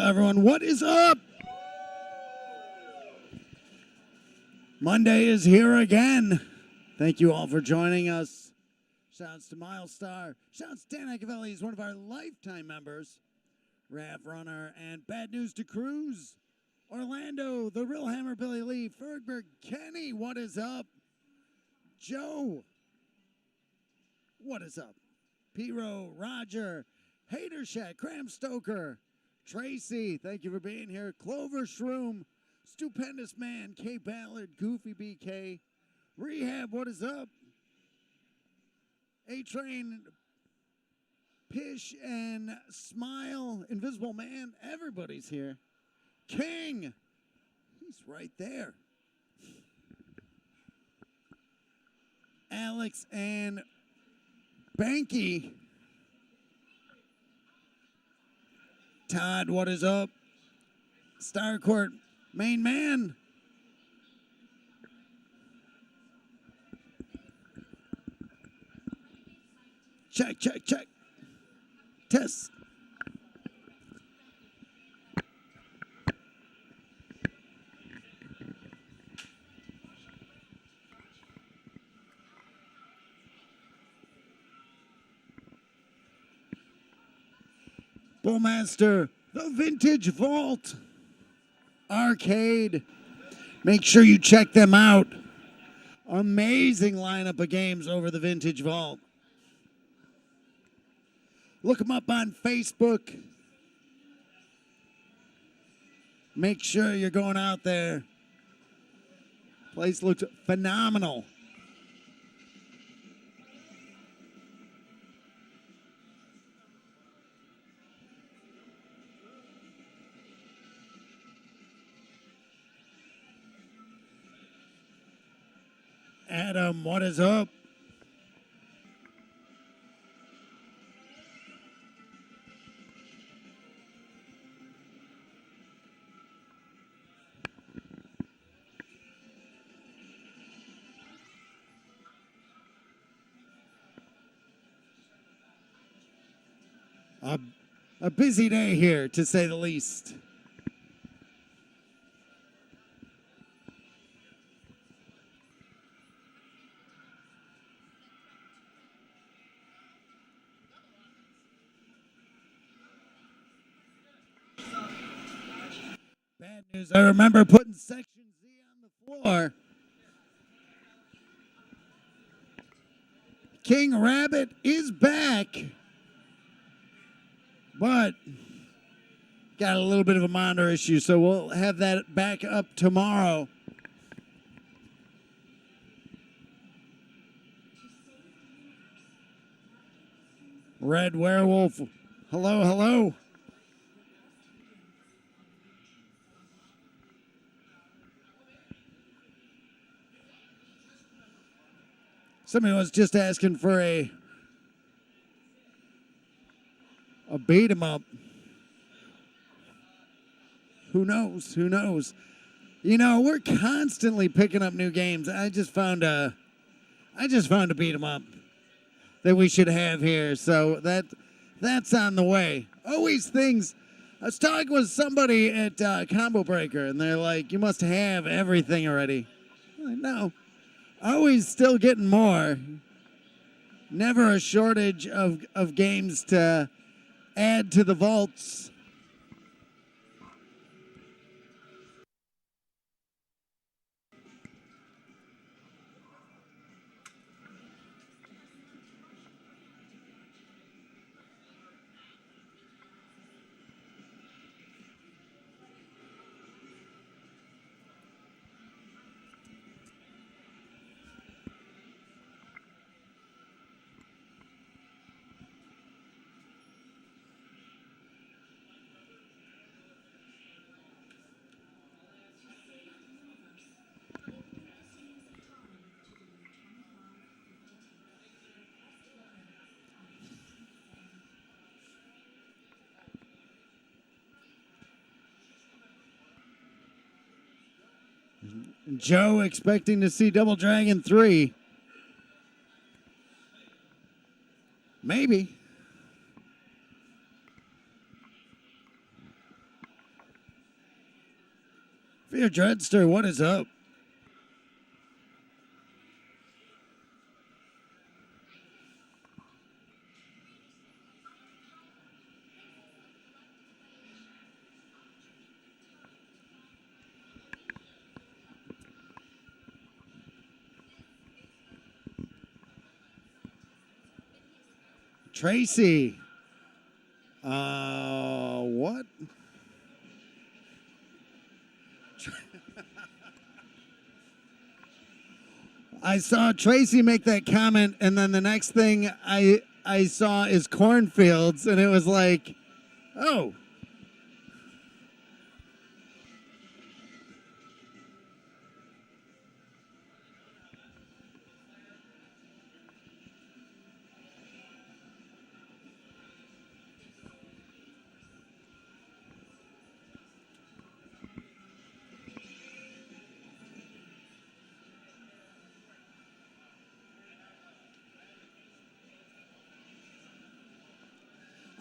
everyone. What is up? Monday is here again. Thank you all for joining us. Shouts to Milestar. Shouts to Dan Acavelli. He's one of our lifetime members. Rav Runner. And bad news to Cruz. Orlando, the real Hammer, Billy Lee. Fergberg, Kenny, what is up? Joe, what is up? Piro, Roger, Hater Shack, Cram Stoker, Tracy, thank you for being here. Clover Shroom, Stupendous Man, K Ballard, Goofy BK, Rehab, what is up? A-Train, Pish, and Smile, Invisible Man, everybody's here. King, he's right there. Alex and Banky. Todd, what is up? Starcourt, main man. Check, check, check. Test. Bullmaster, the Vintage Vault Arcade. Make sure you check them out. Amazing lineup of games over the Vintage Vault. Look them up on Facebook. Make sure you're going out there. Place looks phenomenal. Adam, what is up? A busy day here, to say the least. Bad news, I remember putting Section Z on the floor. King Rabbit is back, but got a little bit of a monitor issue, so we'll have that back up tomorrow. Red Werewolf, hello, hello. Somebody was just asking for a beat 'em up. Who knows? Who knows? You know, we're constantly picking up new games. I just found a beat 'em up that we should have here. So that's on the way. Always things. I was talking with somebody at Combo Breaker, and they're like, "You must have everything already." I'm like, no. Always still getting more. Never a shortage of games to add to the vaults. Joe expecting to see Double Dragon 3. Maybe. Fear Dreadster, what is up? Tracy. What? I saw Tracy make that comment, and then the next thing I saw is cornfields, and it was like, oh.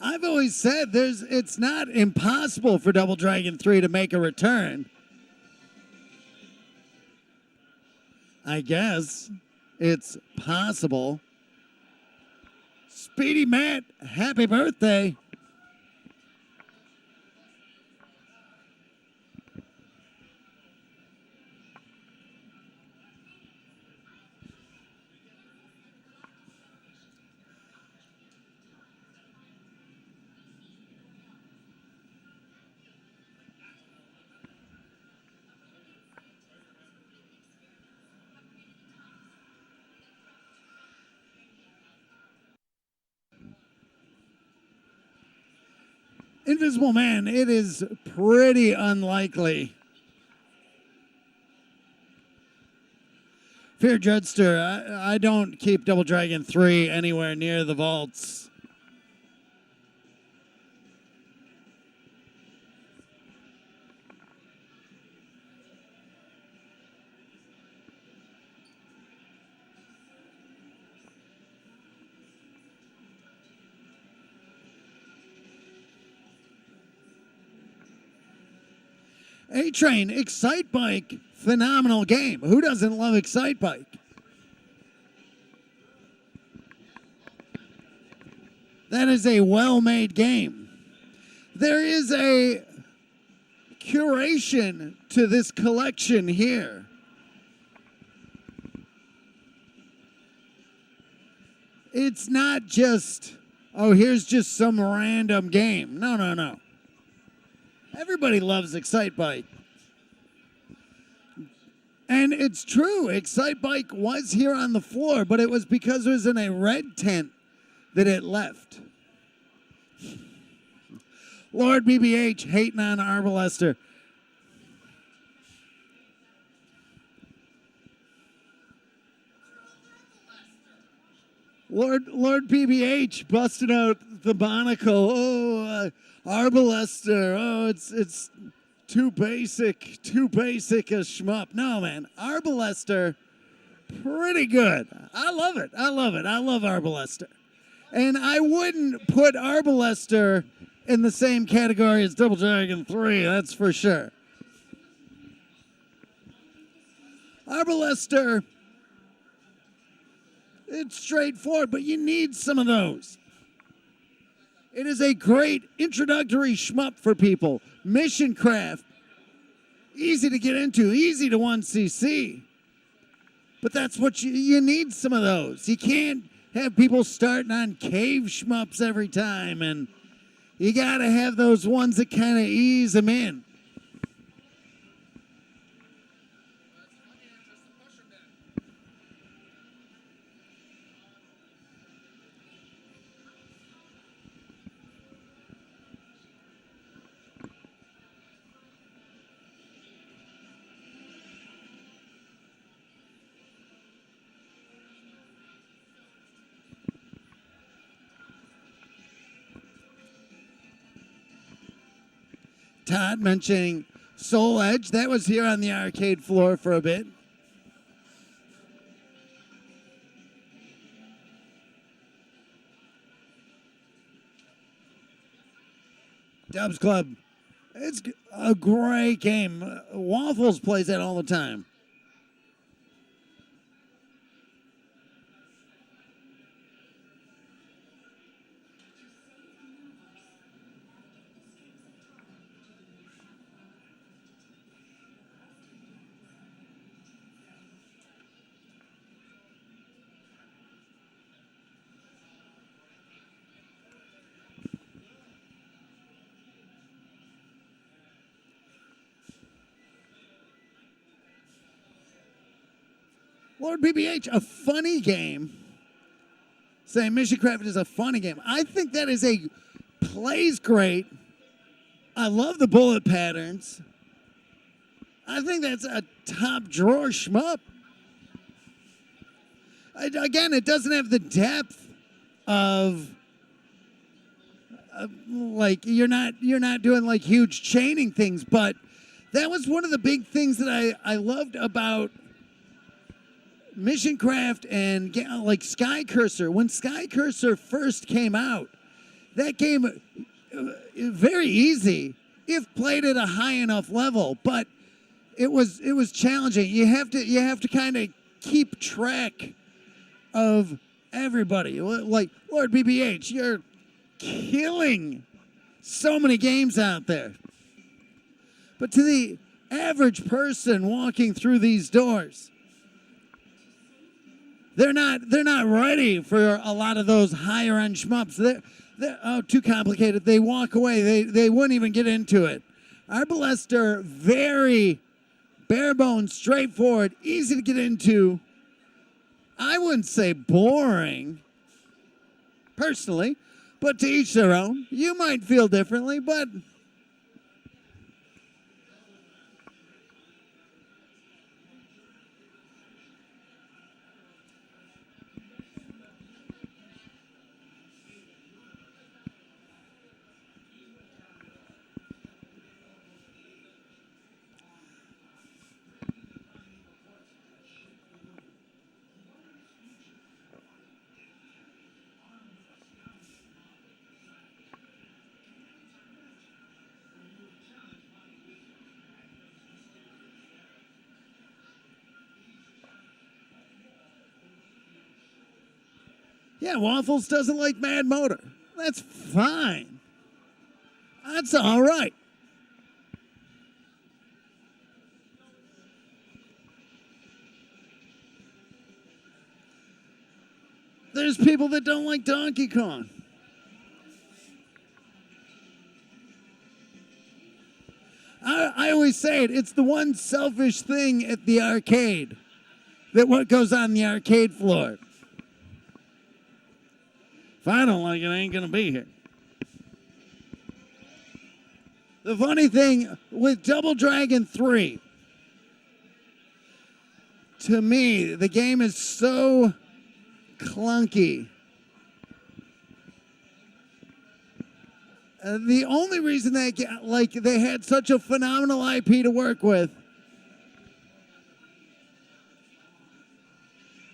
I've always said it's not impossible for Double Dragon 3 to make a return. I guess it's possible. Speedy Matt, happy birthday. Invisible Man, it is pretty unlikely. Fear Dreadster, I don't keep Double Dragon 3 anywhere near the vaults. A-Train, Excite Bike, phenomenal game. Who doesn't love Excite Bike? That is a well-made game. There is a curation to this collection here. It's not just, oh, here's just some random game. No, no, no. Everybody loves Excite Bike. And it's true, Excite Bike was here on the floor, but it was because it was in a red tent that it left. Lord BBH hating on Arbalester. Lord BBH busting out the monocle. Oh, Arbalester. Oh, it's too basic a shmup. No, man, Arbalester, pretty good. I love it. I love Arbalester. And I wouldn't put Arbalester in the same category as Double Dragon 3, that's for sure. Arbalester, it's straightforward, but you need some of those. It is a great introductory shmup for people. Mission craft, easy to get into, easy to 1cc. But that's what you need some of those. You can't have people starting on cave shmups every time, and you gotta have those ones that kind of ease them in. Todd mentioning Soul Edge. That was here on the arcade floor for a bit. Dubs Club. It's a great game. Waffles plays that all the time. Lord BBH, a funny game. Saying Mission Craft is a funny game. I think that is plays great. I love the bullet patterns. I think that's a top drawer shmup. Again, it doesn't have the depth of like you're not doing like huge chaining things, but that was one of the big things that I loved about Mission Craft and like Sky Cursor. When Sky Cursor first came out, that game very easy if played at a high enough level, but it was challenging. You have to kind of keep track of everybody. Like Lord BBH, you're killing so many games out there. But to the average person walking through these doors, they're not ready for a lot of those higher end shmups. They're too complicated. They walk away. They wouldn't even get into it. Arbalest are very bare bones, straightforward, easy to get into. I wouldn't say boring, personally, but to each their own. You might feel differently, but yeah, Waffles doesn't like Mad Motor. That's fine. That's all right. There's people that don't like Donkey Kong. I always say it's the one selfish thing at the arcade that what goes on the arcade floor. If I don't like it, I ain't going to be here. The funny thing with Double Dragon 3, to me, the game is so clunky. The only reason they had such a phenomenal IP to work with,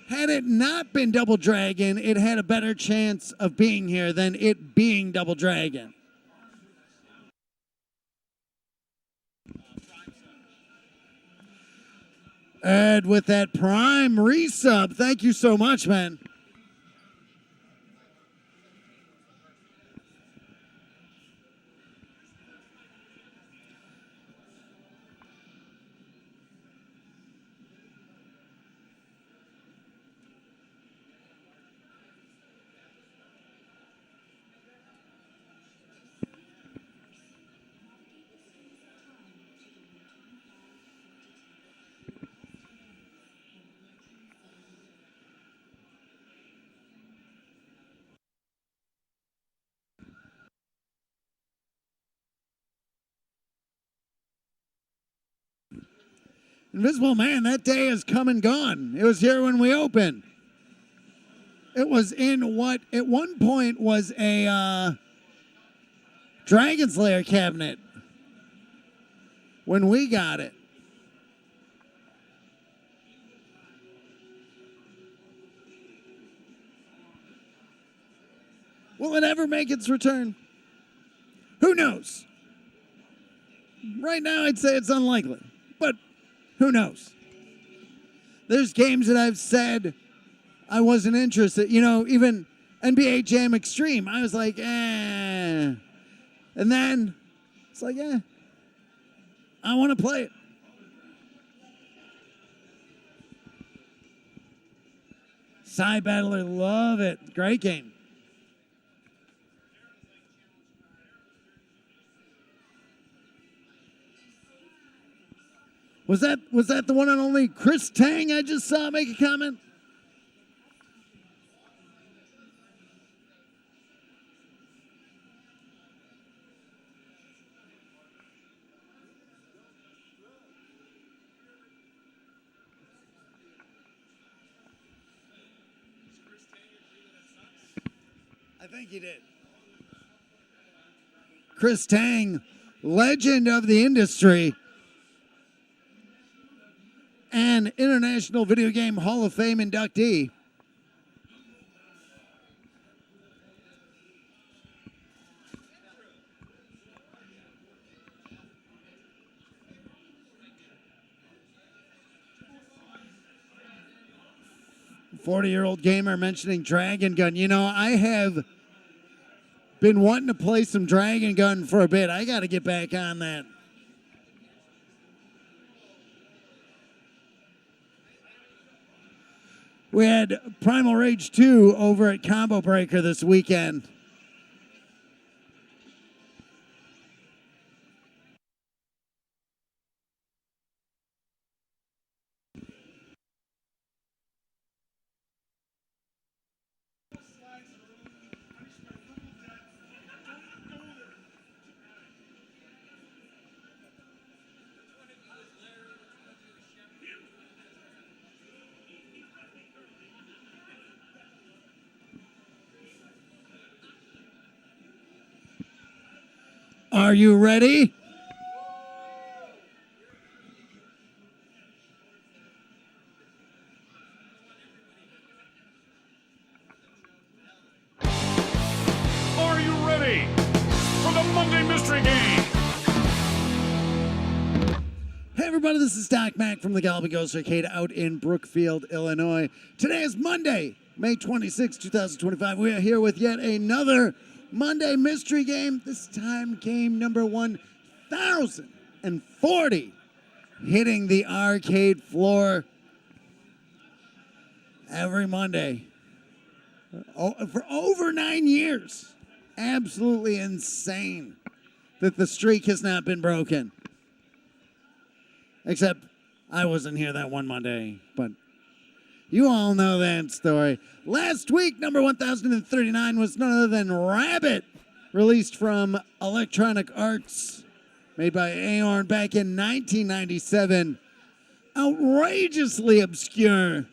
had it not been Double Dragon, it had a better chance of being here than it being Double Dragon. Ed with that Prime resub. Thank you so much, man. Invisible Man, that day has come and gone. It was here when we opened. It was in what at one point was a Dragon Slayer cabinet when we got it. Will it ever make its return? Who knows? Right now, I'd say it's unlikely, but who knows? There's games that I've said I wasn't interested. You know, even NBA Jam Extreme, I was like, eh. And then it's like, I want to play it. Psy Battler, love it. Great game. Was that the one and only Chris Tang I just saw make a comment? I think he did. Chris Tang, legend of the industry and International Video Game Hall of Fame inductee. "40-year-old gamer mentioning Dragon Gun. You know, I have been wanting to play some Dragon Gun for a bit. I got to get back on that. We had Primal Rage 2 over at Combo Breaker this weekend. Are you ready? Are you ready for the Monday Mystery Game? Hey everybody, this is Doc Mac from the Galloping Ghost Arcade out in Brookfield, Illinois. Today is Monday, May 26, 2025. We are here with yet another Monday Mystery Game. This time game number 1040, hitting the arcade floor every Monday. For over 9 years. Absolutely insane that the streak has not been broken. Except I wasn't here that one Monday, but you all know that story. Last week, number 1039 was none other than Rabbit, released from Electronic Arts, made by Aorn back in 1997. Outrageously obscure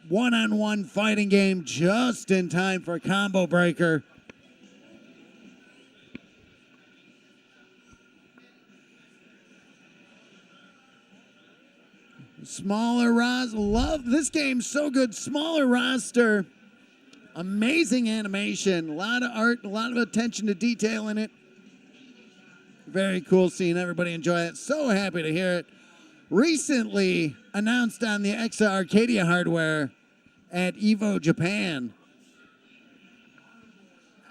one-on-one fighting game just in time for Combo Breaker. Smaller roster, love this game, so good. Smaller roster, amazing animation, a lot of art, a lot of attention to detail in it. Very cool seeing everybody enjoy it. So happy to hear it. Recently announced on the Exa Arcadia hardware at Evo Japan.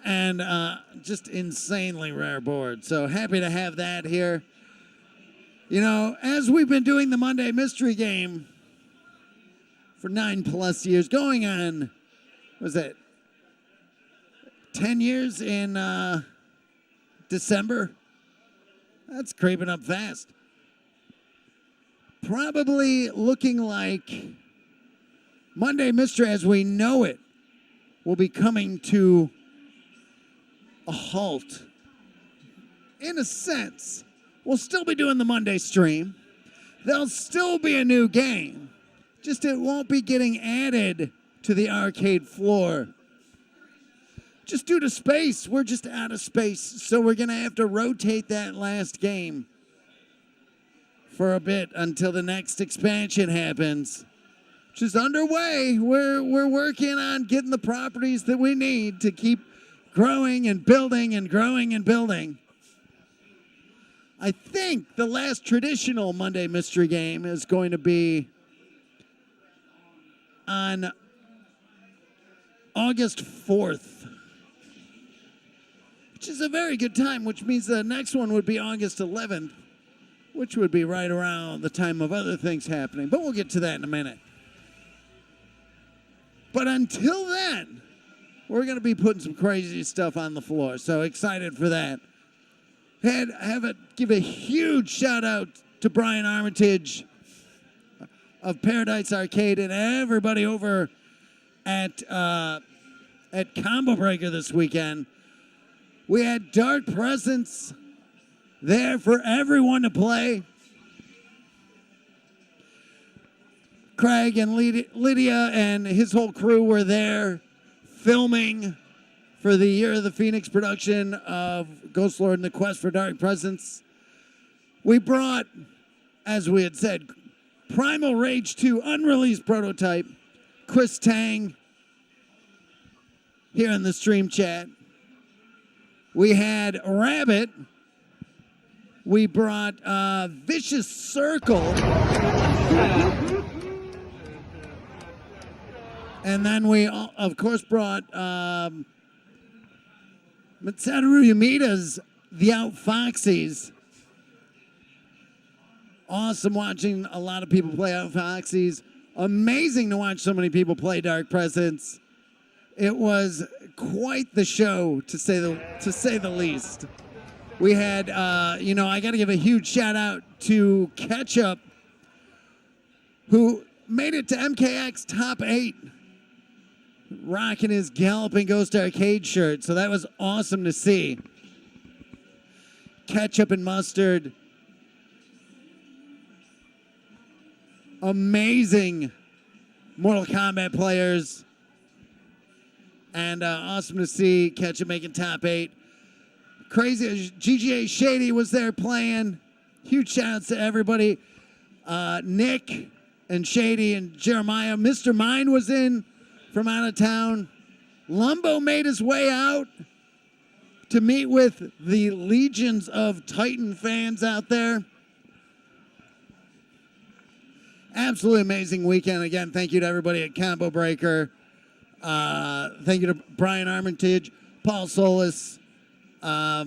And just insanely rare board. So happy to have that here. You know, as we've been doing the Monday Mystery Game for 9+ years, going on, what was it, 10 years in December? That's creeping up fast. Probably looking like Monday Mystery as we know it will be coming to a halt. In a sense, we'll still be doing the Monday stream. There'll still be a new game. Just it won't be getting added to the arcade floor. Just due to space, we're just out of space. So we're going to have to rotate that last game for a bit until the next expansion happens, which is underway. We're working on getting the properties that we need to keep growing and building and growing and building. I think the last traditional Monday Mystery Game is going to be on August 4th, which is a very good time, which means the next one would be August 11th, which would be right around the time of other things happening. But we'll get to that in a minute. But until then, we're going to be putting some crazy stuff on the floor. So excited for that. Give a huge shout out to Brian Armitage of Paradise Arcade and everybody over at Combo Breaker this weekend. We had Dark Presence there for everyone to play. Craig and Lydia and his whole crew were there filming for the Year of the Phoenix production of Ghost Lord and the Quest for Dark Presence. We brought, as we had said, Primal Rage 2 unreleased prototype, Chris Tang, here in the stream chat. We had Rabbit. We brought Vicious Circle. And then we, of course, brought Mitsaru Yamida's The Out Foxies. Awesome watching a lot of people play Out Foxies. Amazing to watch so many people play Dark Presence. It was quite the show, to say the least. We had, I got to give a huge shout out to Ketchup, who made it to MKX Top 8, rocking his Galloping Ghost Arcade shirt. So that was awesome to see. Ketchup and Mustard. Amazing Mortal Kombat players. And awesome to see Ketchup making Top 8. Crazy. GGA Shady was there playing. Huge shout outs to everybody. Nick and Shady and Jeremiah. Mr. Mine was in from out of town. Lumbo made his way out to meet with the legions of Titan fans out there. Absolutely amazing weekend. Again, thank you to everybody at Combo Breaker. Thank you to Brian Armitage, Paul Solis. Got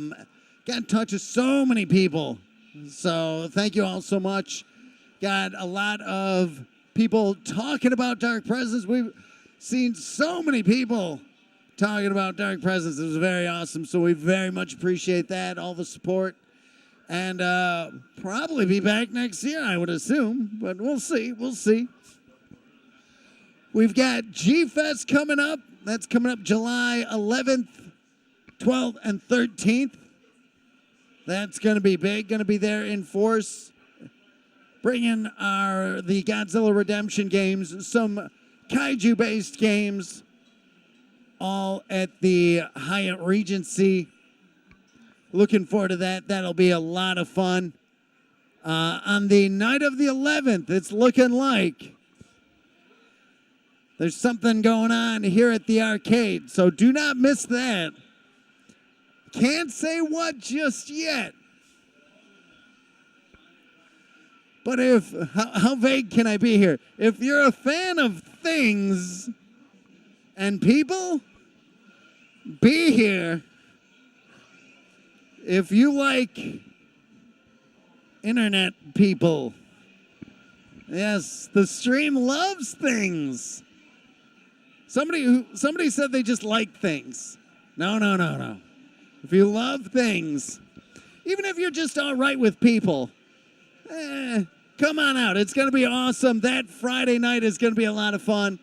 in touch with so many people. So thank you all so much. Got a lot of people talking about Dark Presence. We've seen so many people talking about Dark Presence. It was very awesome. So we very much appreciate that, all the support. And probably be back next year, I would assume. But we'll see. We'll see. We've got G-Fest coming up. That's coming up July 11th, 12th, and 13th. That's going to be big. Going to be there in force. Bringing the Godzilla Redemption games, some kaiju-based games, all at the Hyatt Regency. Looking forward to that. That'll be a lot of fun. On the night of the 11th, it's looking like there's something going on here at the arcade, so do not miss that. Can't say what just yet. But how vague can I be here? If you're a fan of things and people, be here. If you like internet people, yes, the stream loves things. Somebody said they just like things. No. If you love things, even if you're just all right with people, come on out. It's going to be awesome. That Friday night is going to be a lot of fun.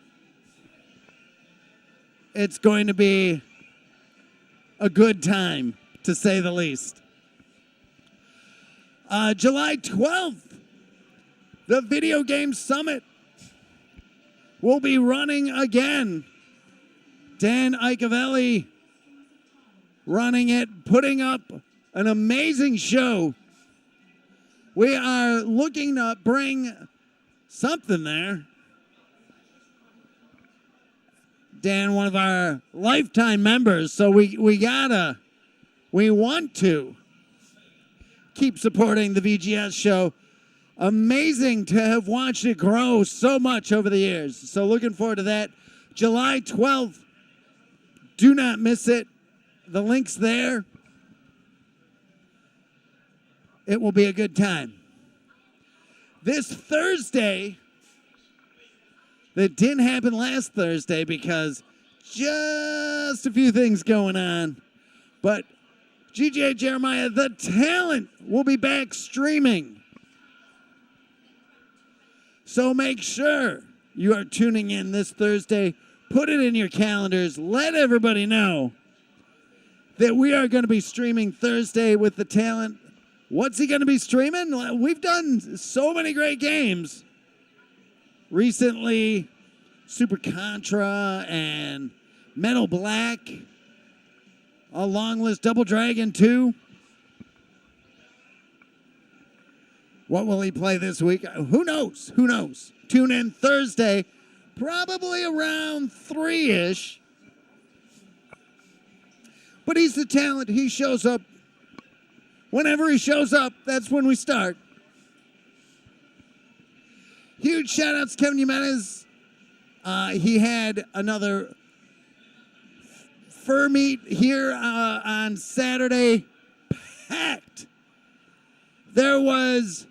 It's going to be a good time, to say the least. July 12th, the Video Game Summit will be running again. Dan Icavelli running it, putting up an amazing show. We are looking to bring something there. Dan, one of our lifetime members, so we want to keep supporting the VGS show. Amazing to have watched it grow so much over the years. So looking forward to that. July 12th. Do not miss it. The link's there. It will be a good time. This Thursday, that didn't happen last Thursday because just a few things going on. But GJ Jeremiah, the talent, will be back streaming. So make sure you are tuning in this Thursday. Put it in your calendars. Let everybody know that we are going to be streaming Thursday with the talent. What's he going to be streaming? We've done so many great games recently. Super Contra and Metal Black. A long list. Double Dragon 2. What will he play this week? Who knows? Who knows? Tune in Thursday, probably around 3-ish. But he's the talent. He shows up. Whenever he shows up, that's when we start. Huge shout-outs to Kevin Jimenez. He had another fur meet here on Saturday. Packed. There's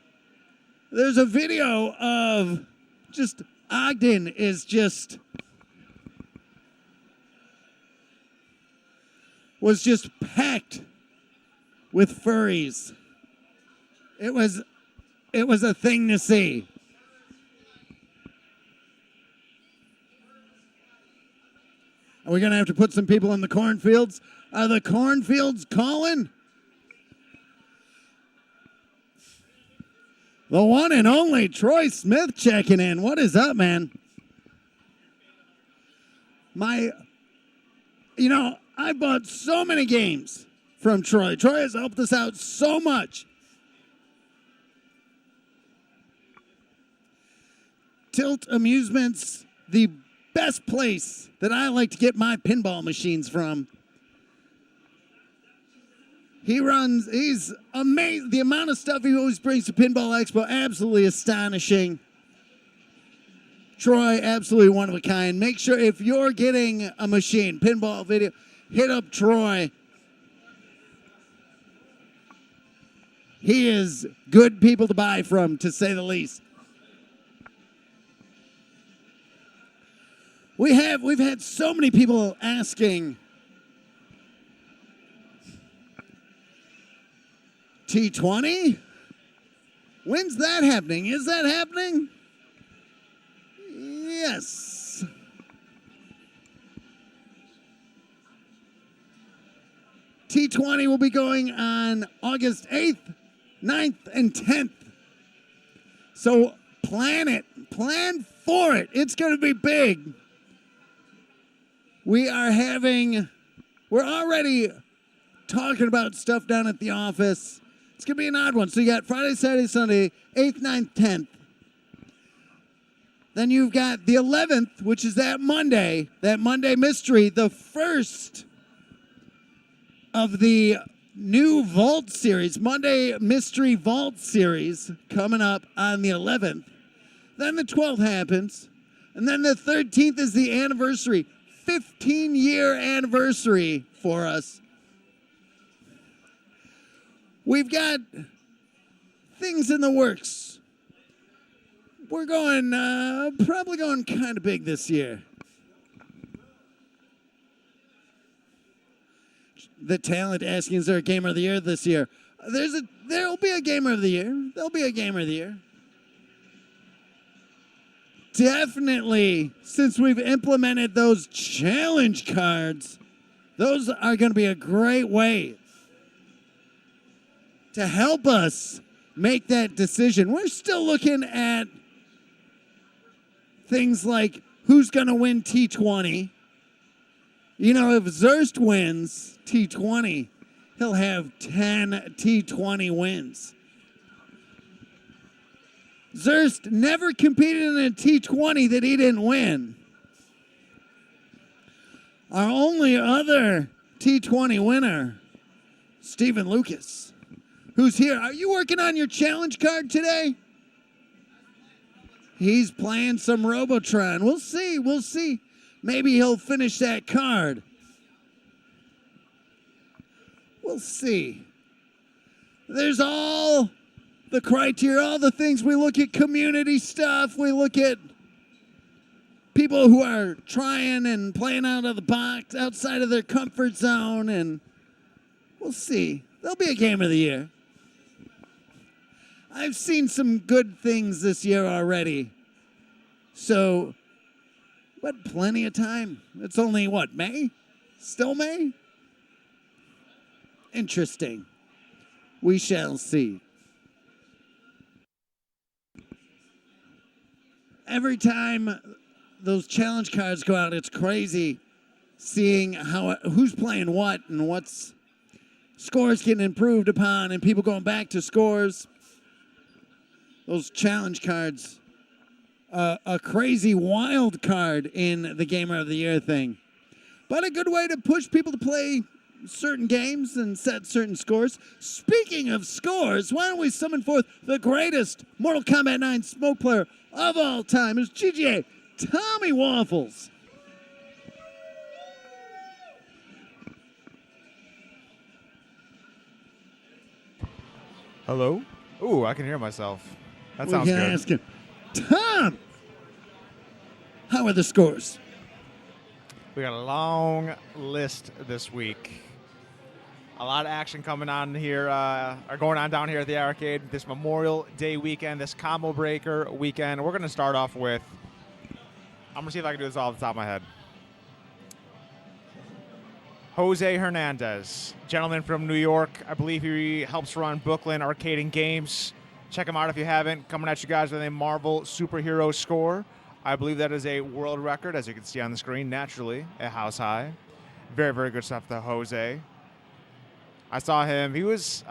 a video of just Ogden was just packed with furries. It was a thing to see. Are we going to have to put some people in the cornfields? Are the cornfields calling? The one and only Troy Smith checking in. What is up, man? I bought so many games from Troy. Troy has helped us out so much. Tilt Amusements, the best place that I like to get my pinball machines from. He's amazing. The amount of stuff he always brings to Pinball Expo, absolutely astonishing. Troy, absolutely one of a kind. Make sure if you're getting a machine, pinball video, hit up Troy. He is good people to buy from, to say the least. We've had so many people asking T20? When's that happening? Is that happening? Yes. T20 will be going on August 8th, 9th, and 10th. So plan it. Plan for it. It's going to be big. We're already talking about stuff down at the office. It's going to be an odd one. So you got Friday, Saturday, Sunday, 8th, 9th, 10th. Then you've got the 11th, which is that Monday mystery, the first of the new Vault series, Monday Mystery Vault series, coming up on the 11th. Then the 12th happens. And then the 13th is the anniversary, 15-year anniversary for us. We've got things in the works. We're probably going kind of big this year. The talent asking, is there a Gamer of the Year this year? There'll be a Gamer of the Year. There'll be a Gamer of the Year. Definitely, since we've implemented those challenge cards, those are going to be a great way to help us make that decision. We're still looking at things like who's going to win T20. You know, if Zurst wins T20, he'll have 10 T20 wins. Zurst never competed in a T20 that he didn't win. Our only other T20 winner, Stephen Lucas, who's here. Are you working on your challenge card today? He's playing some Robotron. We'll see. We'll see. Maybe he'll finish that card. We'll see. There's all the criteria, all the things. We look at community stuff. We look at people who are trying and playing out of the box, outside of their comfort zone, and we'll see. There'll be a game of the year. I've seen some good things this year already. So, but plenty of time. It's only, what, May? Still May? Interesting. We shall see. Every time those challenge cards go out, it's crazy seeing who's playing what and what's scores getting improved upon and people going back to scores. Those challenge cards, a crazy wild card in the Gamer of the Year thing. But a good way to push people to play certain games and set certain scores. Speaking of scores, why don't we summon forth the greatest Mortal Kombat 9 smoke player of all time? It's GGA Tommy Waffles. Hello? Ooh, I can hear myself. That sounds We can good. ask him. Tom, how are the scores? We got a long list this week. A lot of action coming on here, are going on down here at the arcade this Memorial Day weekend, this Combo Breaker weekend. We're going to start off with, I'm going to see if I can do this all off the top of my head. Jose Hernandez, gentleman from New York. I believe he helps run Brooklyn Arcade and Games. Check him out if you haven't. Coming at you guys with a Marvel superhero score. I believe that is a world record, as you can see on the screen, naturally, at House High. Very, very good stuff to Jose. I saw him. He was,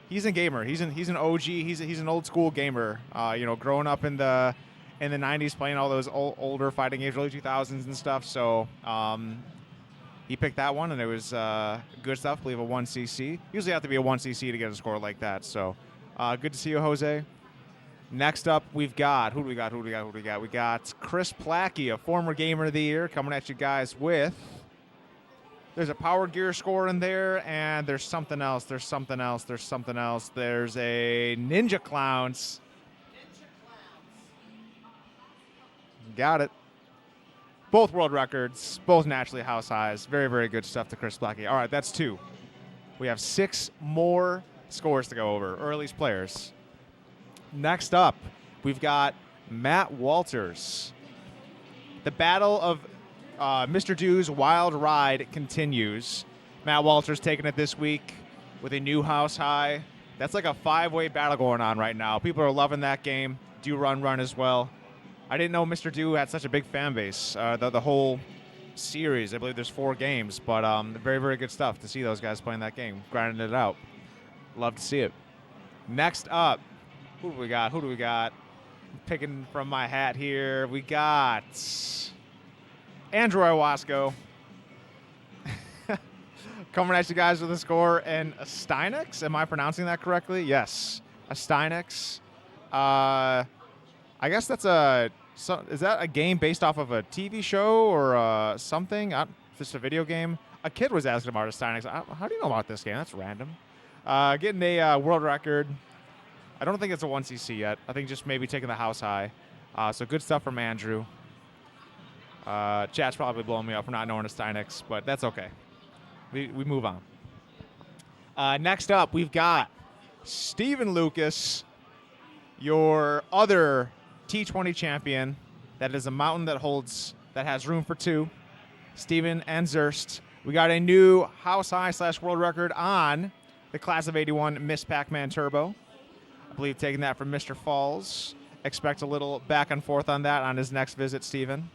he's a gamer. He's an OG. He's an old school gamer. Growing up in the 90s, playing all those older fighting games, early 2000s and stuff. So he picked that one, and it was good stuff. I believe a 1cc. Usually have to be a 1cc to get a score like that. So good to see you, Jose. Next up, we've got, who do we got? We got Chris Plackey, a former Gamer of the Year, coming at you guys with, there's a Power Gear score in there, and there's something else. There's a Ninja Clowns. Got it. Both world records, both naturally house highs. Very, very good stuff to Chris Plackey. All right, that's 2. We have 6 more scores to go over, or at least players. Next up, we've got Matt Walters. The battle of Mr. Dew's Wild Ride continues. Matt Walters taking it this week with a new house high. That's like a 5-way battle going on right now. People are loving that game. Do Run as well. I didn't know Mr. Dew had such a big fan base. The whole series, I believe there's 4 games, but very, very good stuff to see those guys playing that game, grinding it out. Love to see it. Next up, who do we got? Picking from my hat here. We got Andrew Iwasco. Coming at you guys with a score and a Steinex. Am I pronouncing that correctly? Yes. A Steinex. I guess that's is that a game based off of a TV show or something? Just a video game? A kid was asking about a Steinex. How do you know about this game? That's random. Getting a world record. I don't think it's a 1cc yet. I think just maybe taking the house high. So good stuff from Andrew. Chat's probably blowing me up for not knowing a Steinex, but that's okay. We move on. Next up, we've got Steven Lucas, your other T20 champion. That is a mountain that has room for 2. Steven and Zurst. We got a new house high / world record on the class of 81 Miss Pac-Man Turbo. I believe taking that from Mr. Falls. Expect a little back and forth on that on his next visit, Steven.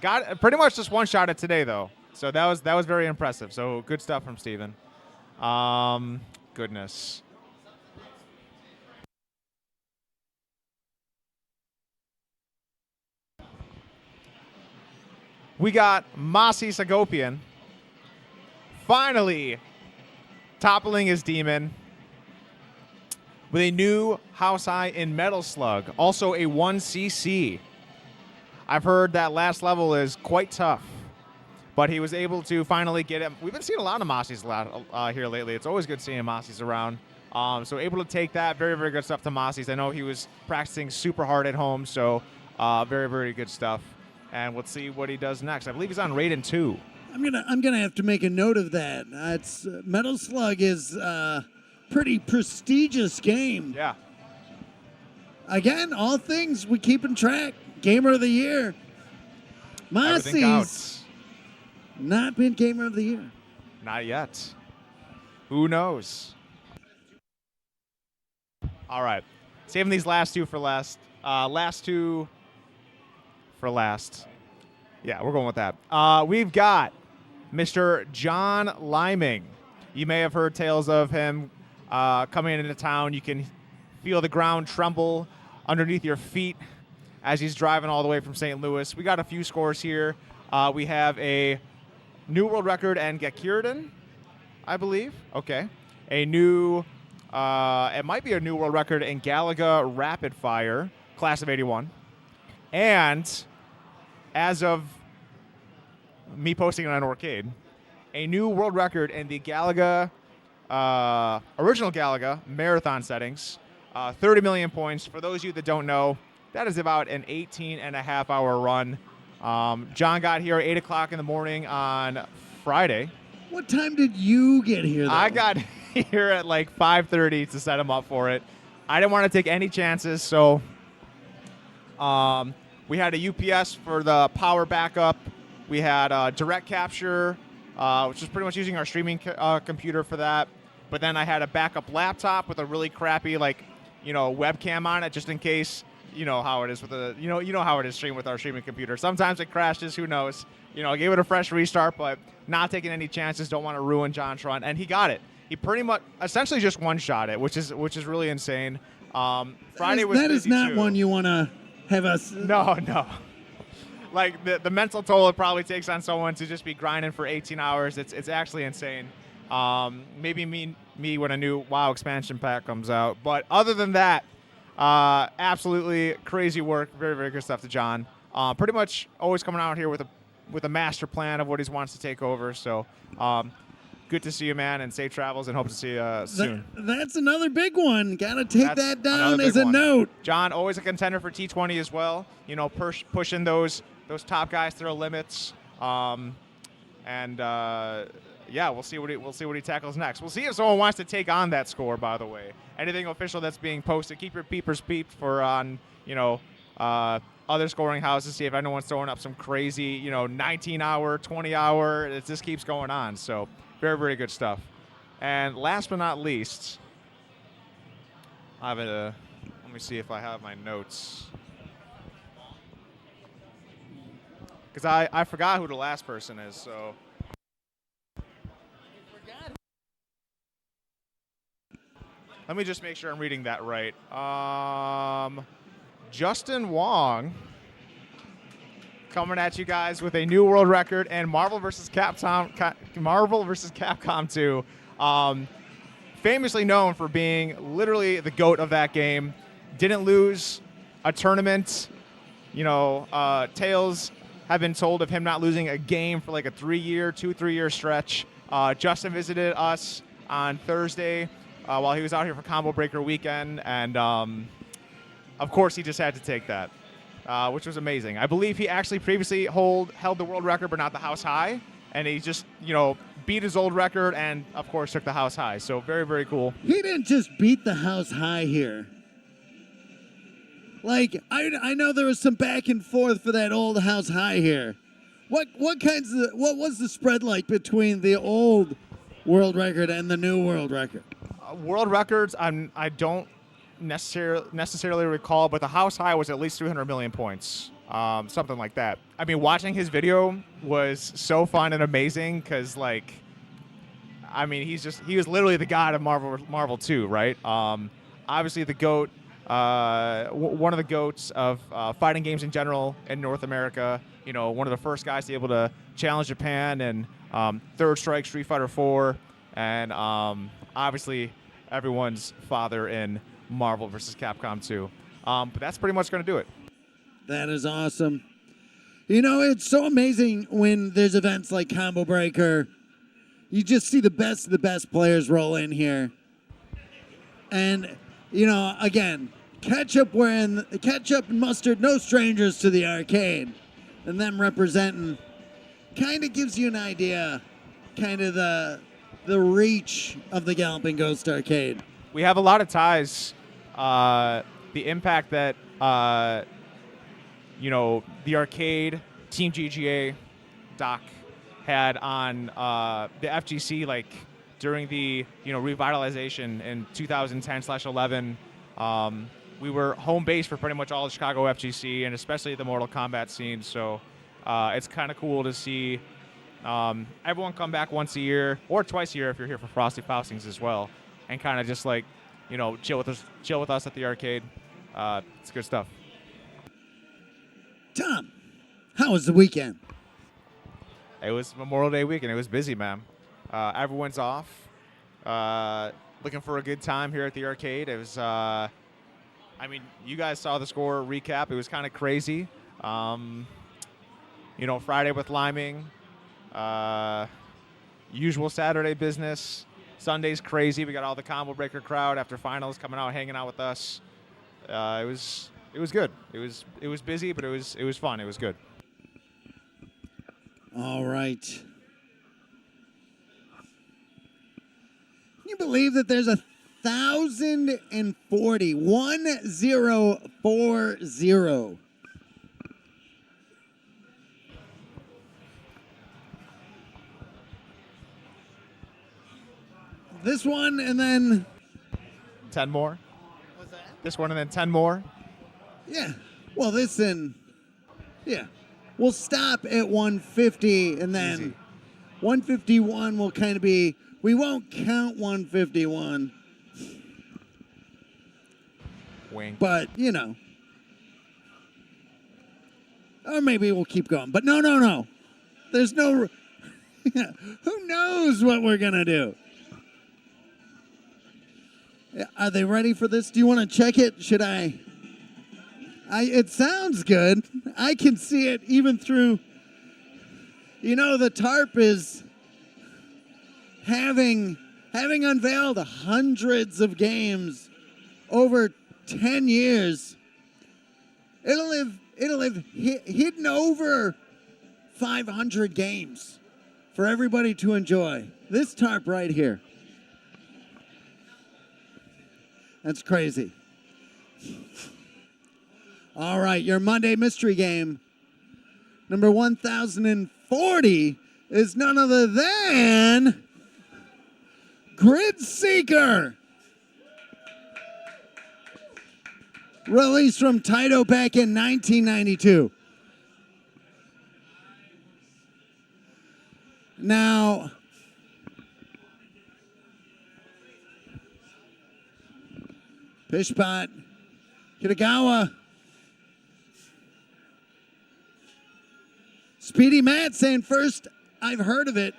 Got pretty much just one shot at today, though. So that was very impressive. So good stuff from Steven. Goodness. We got Masi Sagopian finally toppling his demon with a new house high in Metal Slug, also a 1cc. I've heard that last level is quite tough, but he was able to finally get him. We've been seeing a lot of Mossies here lately. It's always good seeing Mossies around. So able to take that, very, very good stuff to Mossies. I know he was practicing super hard at home, so very, very good stuff. And let's see what he does next. I believe he's on Raiden 2. I'm gonna have to make a note of that. It's Metal Slug is pretty prestigious game. Yeah. Again, all things we keep in track. Gamer of the Year. Everything Mossie's counts. not been Gamer of the Year. Not yet. Who knows? All right. Saving these last two for last. Last two for last. Yeah, we're going with that. We've got Mr. John Liming. You may have heard tales of him coming into town. You can feel the ground tremble underneath your feet as he's driving all the way from St. Louis. We got a few scores here. We have a new world record in Gekirden, I believe. Okay. A new, it might be a new world record in Galaga Rapid Fire, class of 81. And as of me posting it on Arcade, a new world record in the Galaga, original Galaga marathon settings, 30 million points. For those of you that don't know, that is about an 18-and-a-half-hour run. John got here at 8 o'clock in the morning on Friday. What time did you get here, though? I got here at like 5:30 to set him up for it. I didn't want to take any chances, so we had a UPS for the power backup. We had direct capture, which was pretty much using our streaming computer for that. But then I had a backup laptop with a really crappy, webcam on it, just in case. You know how it is with how it is streaming with our streaming computer. Sometimes it crashes. Who knows? I gave it a fresh restart, but not taking any chances. Don't want to ruin John's run, and he got it. He pretty much, essentially, just one-shot it, which is really insane. Friday was that is busy not too. one you want to have us. No. Like the mental toll it probably takes on someone to just be grinding for 18 hours. It's actually insane. Maybe me when a new WoW expansion pack comes out, but other than that. Absolutely crazy work. Very, very good stuff to John. Pretty much always coming out here with a master plan of what he wants to take over. So good to see you, man, and safe travels, and hope to see you soon. That's another big one. Got to take That's that down another as big a one. note. John, always a contender for T20 as well. Pushing those top guys to their limits. Yeah, we'll see what he tackles next. We'll see if someone wants to take on that score. By the way, anything official that's being posted, keep your peepers peeped for on other scoring houses. See if anyone's throwing up some crazy 19-hour, 20-hour. It just keeps going on. So very, very good stuff. And last but not least, let me see if I have my notes, because I forgot who the last person is. So. Let me just make sure I'm reading that right. Justin Wong coming at you guys with a new world record and Marvel vs. Capcom 2. Famously known for being literally the GOAT of that game. Didn't lose a tournament. Tales have been told of him not losing a game for like a 3-year stretch. Justin visited us on Thursday. While he was out here for Combo Breaker weekend, and of course he just had to take that, which was amazing. I believe he actually previously held the world record, but not the house high, and he just beat his old record and of course took the house high. So very, very cool. He didn't just beat the house high here. I know there was some back and forth for that old house high here. What was the spread like between the old world record and the new world record? World records, I don't necessarily recall, but the house high was at least 300 million points, something like that. I mean, watching his video was so fun and amazing because, he was literally the god of Marvel 2, right? Obviously, the GOAT, one of the GOATs of fighting games in general in North America. One of the first guys to be able to challenge Japan and Third Strike, Street Fighter 4. and obviously everyone's father in Marvel vs. Capcom 2. But that's pretty much going to do it. That is awesome. You know, it's so amazing when there's events like Combo Breaker. You just see the best of the best players roll in here. And, you know, again, ketchup and mustard, no strangers to the arcade. And them representing kind of gives you an idea, kind of the reach of the Galloping Ghost Arcade. We have a lot of ties. The impact that, you know, the arcade, Team GGA, Doc had on the FGC, like during the, you know, revitalization in 2010/11. We were home base for pretty much all the Chicago FGC and especially the Mortal Kombat scene. So it's kind of cool to see everyone come back once a year or twice a year if you're here for Frosty Faustings as well, and kind of just like, you know, chill with us at the arcade. It's good stuff. Tom, how was the weekend? It was Memorial Day weekend. It was busy, man. Everyone's off. Looking for a good time here at the arcade. It was, I mean, you guys saw the score recap. It was kind of crazy. You know, Friday with liming. Usual Saturday business. Sunday's crazy. We got all the Combo Breaker crowd after finals coming out, hanging out with us. It was good. It was busy, but it was fun. It was good. All right. Can you believe that there's 1,040? 1040. This one and then 10 more. what's that? This one and then 10 more. Yeah. Well, this and yeah. We'll stop at 150 and then Easy. 151 will kind of be, we won't count 151, Wink. but you know. Or maybe we'll keep going. But no. There's no, who knows what we're going to do? Are they ready for this? Do you want to check it? Should I? It sounds good. I can see it even through, you know, the tarp is having unveiled hundreds of games over 10 years. It'll have hidden over 500 games for everybody to enjoy. This tarp right here. That's crazy. All right, your Monday mystery game, number 1040, is none other than Grid Seeker. Released from Taito back in 1992. Now, Fishbot, Kitagawa, Speedy Matt saying first, I've heard of it.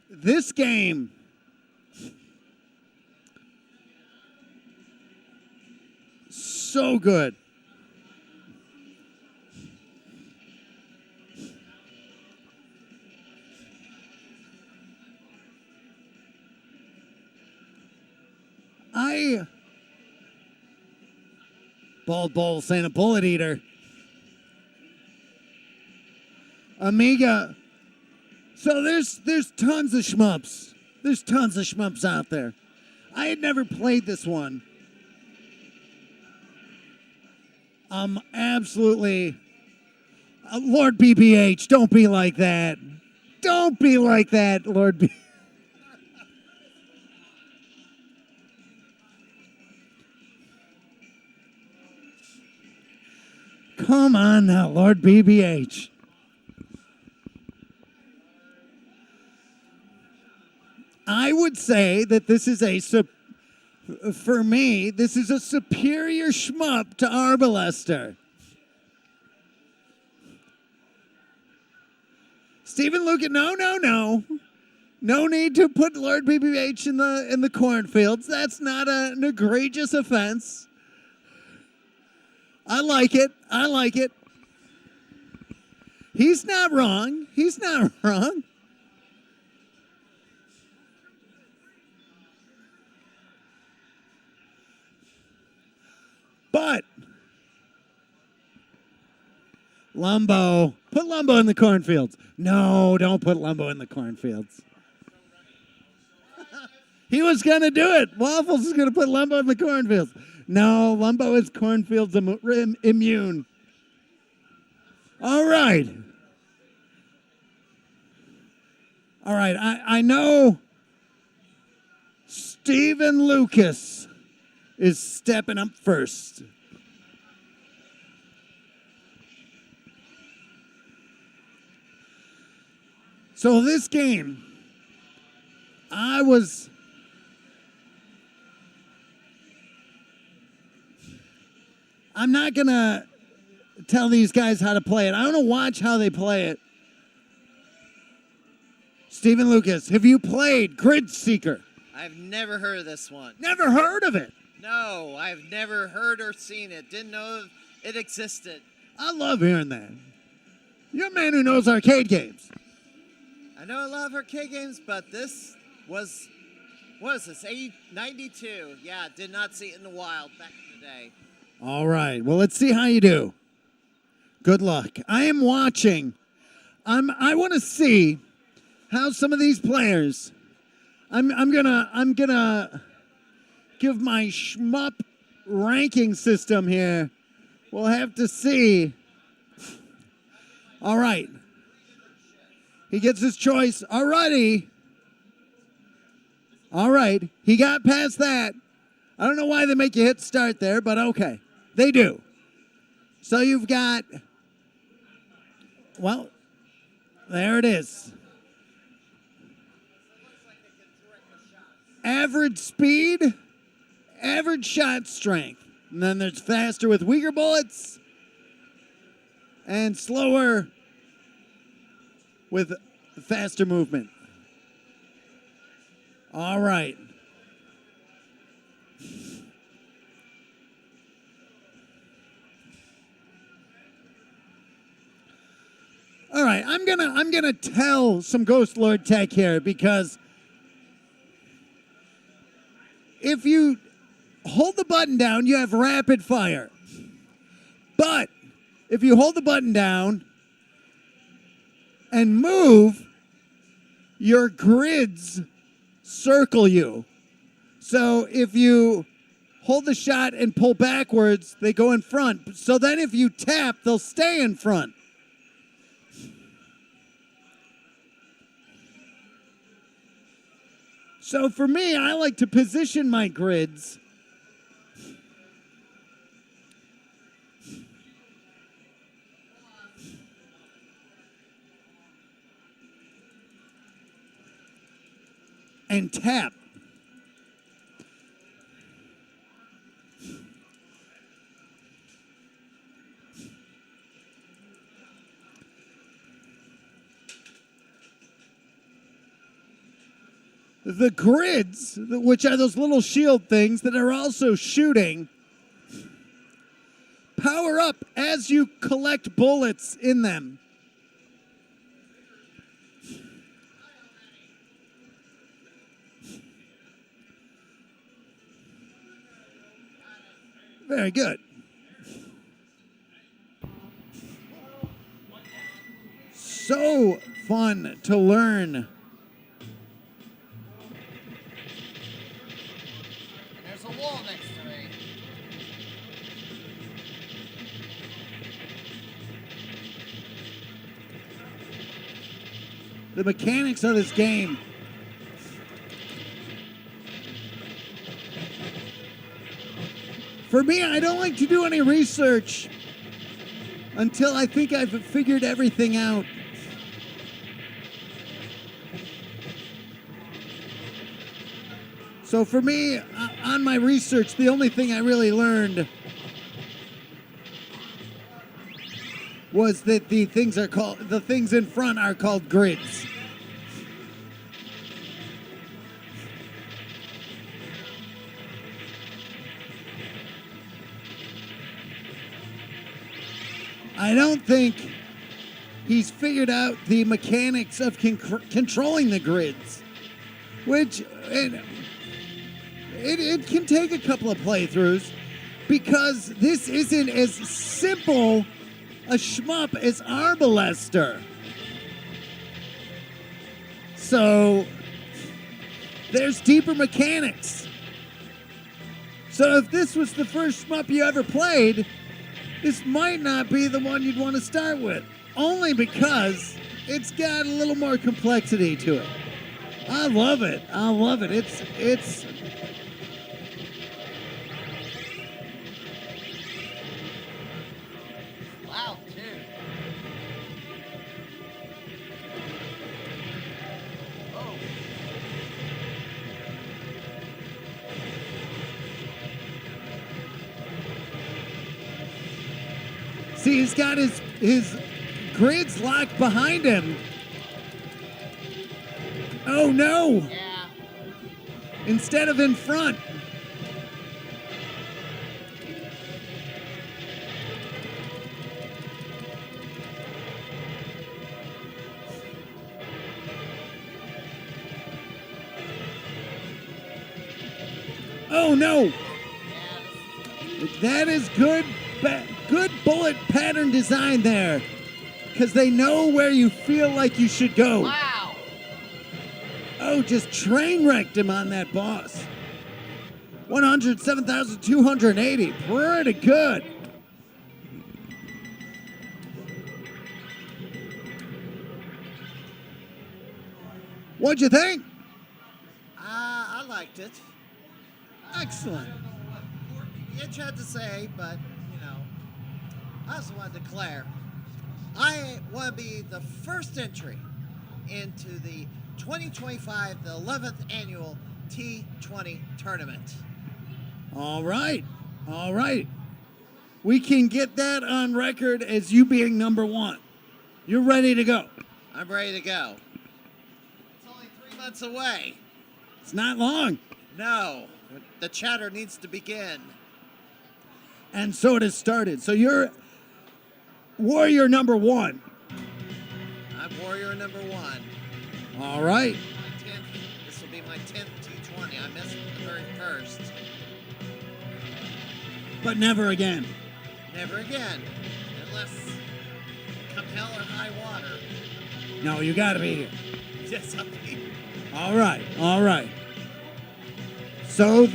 This game so good. Bald Bull saying a bullet eater. Amiga. So there's tons of shmups. There's tons of shmups out there. I had never played this one. Absolutely. Lord BBH, don't be like that. Don't be like that, Lord B. Come on now, Lord BBH. I would say that this is For me, this is a superior shmup to Arbalester. Stephen Lucas, no. No need to put Lord BBH in the cornfields. That's not an egregious offense. I like it. He's not wrong. But Lumbo, put Lumbo in the cornfields. No, don't put Lumbo in the cornfields. He was going to do it. Waffles is going to put Lumbo in the cornfields. No, Lumbo is cornfields immune. All right. I know Stephen Lucas is stepping up first. So this game, I'm not going to tell these guys how to play it. I want to watch how they play it. Stephen Lucas, have you played Grid Seeker? I've never heard of this one. Never heard of it? No, I've never heard or seen it. Didn't know it existed. I love hearing that. You're a man who knows arcade games. I know a lot of arcade games, but this was, what is this, 92? Yeah, did not see it in the wild back in the day. All right, well, let's see how you do. Good luck. I am watching. I want to see how some of these players. I'm gonna give my shmup ranking system here. We'll have to see. All right. He gets his choice. Alrighty. All right. He got past that. I don't know why they make you hit start there, but okay. They do. So you've got, well, there it is. Average speed, average shot strength. And then there's faster with weaker bullets and slower with faster movement. All right. All right, I'm gonna tell some Ghost Lord tech here, because if you hold the button down, you have rapid fire. But if you hold the button down and move, your grids circle you. So if you hold the shot and pull backwards, they go in front. So then if you tap, they'll stay in front. So for me, I like to position my grids and tap. The grids, which are those little shield things that are also shooting, power up as you collect bullets in them. Very good. So fun to learn. There's a wall next to me. The mechanics of this game. For me, I don't like to do any research until I think I've figured everything out. So for me, on my research, the only thing I really learned was that the things in front are called grids. I don't think he's figured out the mechanics of controlling the grids, which it can take a couple of playthroughs because this isn't as simple a shmup as Arbalester. So there's deeper mechanics. So if this was the first shmup you ever played, this might not be the one you'd want to start with, only because it's got a little more complexity to it. I love it. I love it. It's Wow, dude. Oh. See, he's got his grids locked behind him. Oh no! Yeah. Instead of in front. Oh no! That is good bullet pattern design there. Because they know where you feel like you should go. Wow. Oh, just train wrecked him on that boss. 107,280. Pretty good. What'd you think? I liked it. Excellent. I don't know what Itch had to say, but, I also want to declare I want to be the first entry into the 2025, the 11th annual T20 tournament. All right. All right. We can get that on record as you being number one. You're ready to go. I'm ready to go. It's only 3 months away. It's not long. No, the chatter needs to begin. And so it has started. So you're warrior number one. I'm warrior number one. All right. This will be my 10th T20. I missed the very first. But never again. Never again. Unless come hell or high water. No, you got to be here. Yes, I'll be. All right. All right. So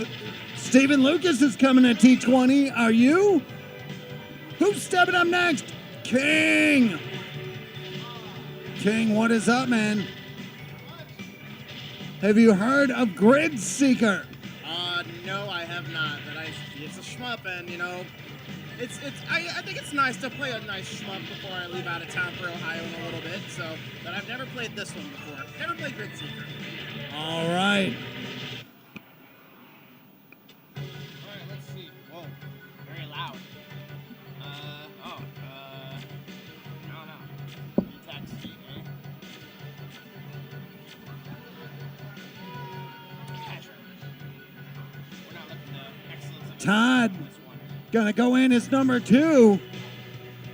Stephen Lucas is coming at T20. Are you? Who's stepping up next? King. King, what is up, man? Have you heard of Grid Seeker? No, I have not. But it's a shmup, and I think it's nice to play a nice shmup before I leave out of town for Ohio in a little bit. So, but I've never played this one before. Never played Grid Seeker. All right. All right, let's see. Whoa, very loud. I don't know. Attack C, eh? We're not looking to excellence of Todd this one. gonna go in as number two.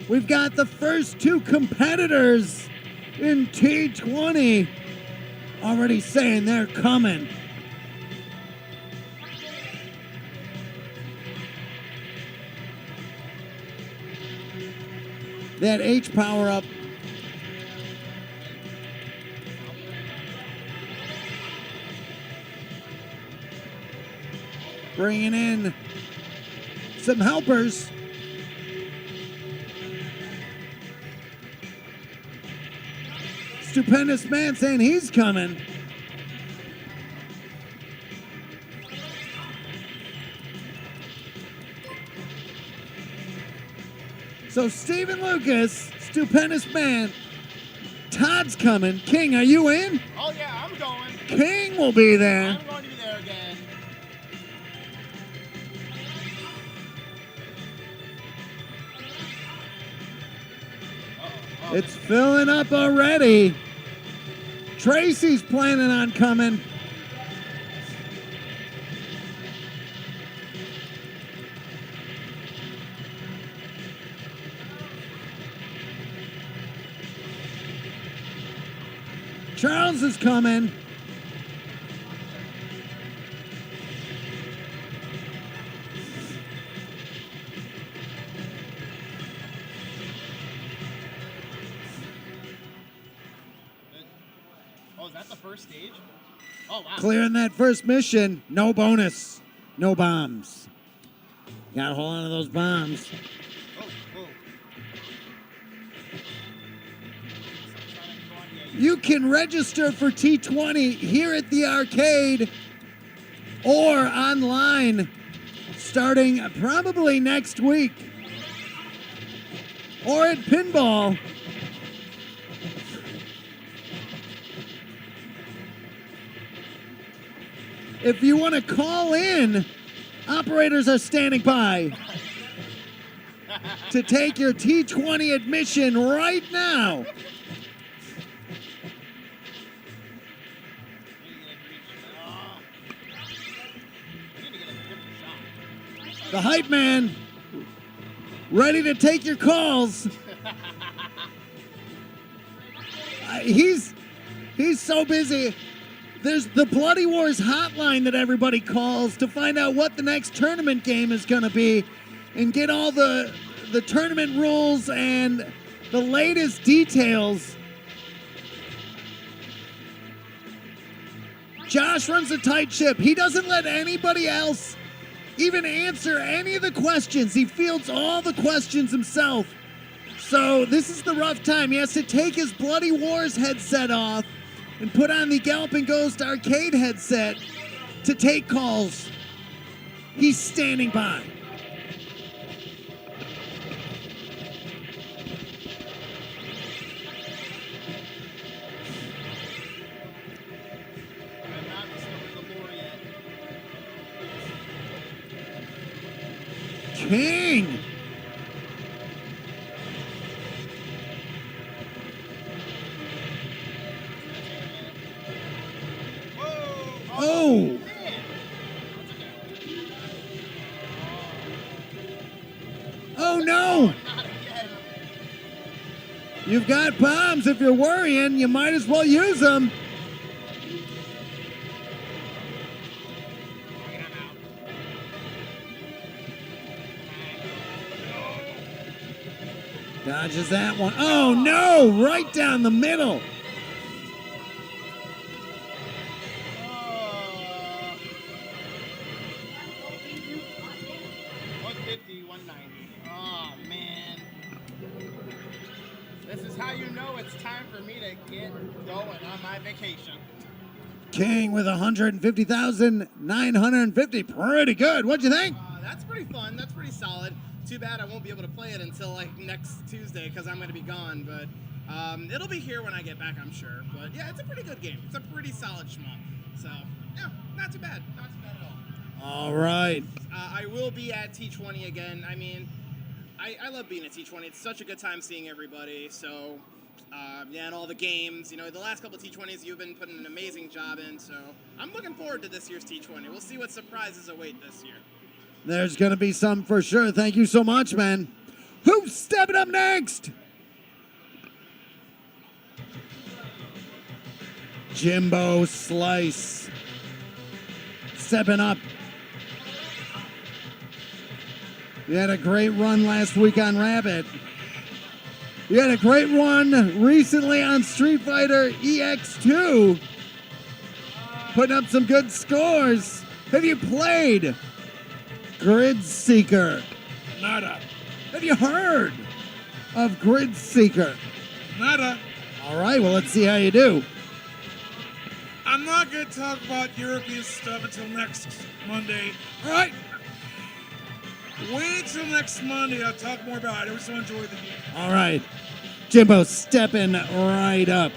We've got the first two competitors in T20 already saying they're coming. That H power up. Bringing in some helpers. Stupendous Man saying he's coming. So Stephen Lucas, Stupendous Man, Todd's coming. King, are you in? Oh yeah, I'm going. King will be there. I'm going to be there again. It's filling up already. Tracy's planning on coming. Charles is coming. Oh, is that the first stage? Oh, wow. Clearing that first mission. No bonus. No bombs. Gotta hold on to those bombs. Oh, whoa. You can register for T20 here at the arcade or online starting probably next week. Or at Pinball. If you want to call in, operators are standing by to take your T20 admission right now. The hype man, ready to take your calls. He's so busy. There's the Bloody Wars hotline that everybody calls to find out what the next tournament game is going to be and get all the tournament rules and the latest details. Josh runs a tight ship. He doesn't let anybody else even answer any of the questions. He fields all the questions himself. So this is the rough time. He has to take his Bloody Wars headset off and put on the Galloping Ghost Arcade headset to take calls. He's standing by. I'm not discovering the lore yet. King! Oh! Oh no! You've got bombs. If you're worrying, you might as well use them. Dodges that one. Oh no! Right down the middle. 150, 190. Oh, man. This is how you know it's time for me to get going on my vacation. King with 150,950. Pretty good. What'd you think? That's pretty fun. That's pretty solid. Too bad I won't be able to play it until like next Tuesday because I'm going to be gone. But it'll be here when I get back, I'm sure. But yeah, it's a pretty good game. It's a pretty solid shmup. So yeah, not too bad. Not too bad at all. All right. I will be at T20 again. I mean, I love being at T20. It's such a good time seeing everybody. So, yeah, and all the games. You know, the last couple of T20s, you've been putting an amazing job in. So I'm looking forward to this year's T20. We'll see what surprises await this year. There's going to be some for sure. Thank you so much, man. Who's stepping up next? Jimbo Slice. Stepping up. You had a great run last week on Rabbit. You had a great run recently on Street Fighter EX2. Putting up some good scores. Have you played Grid Seeker? Nada. Have you heard of Grid Seeker? Nada. All right, well, let's see how you do. I'm not going to talk about European stuff until next Monday. All right. Wait until next Monday. I'll talk more about it. I just want to enjoy the game. All right. Jimbo stepping right up.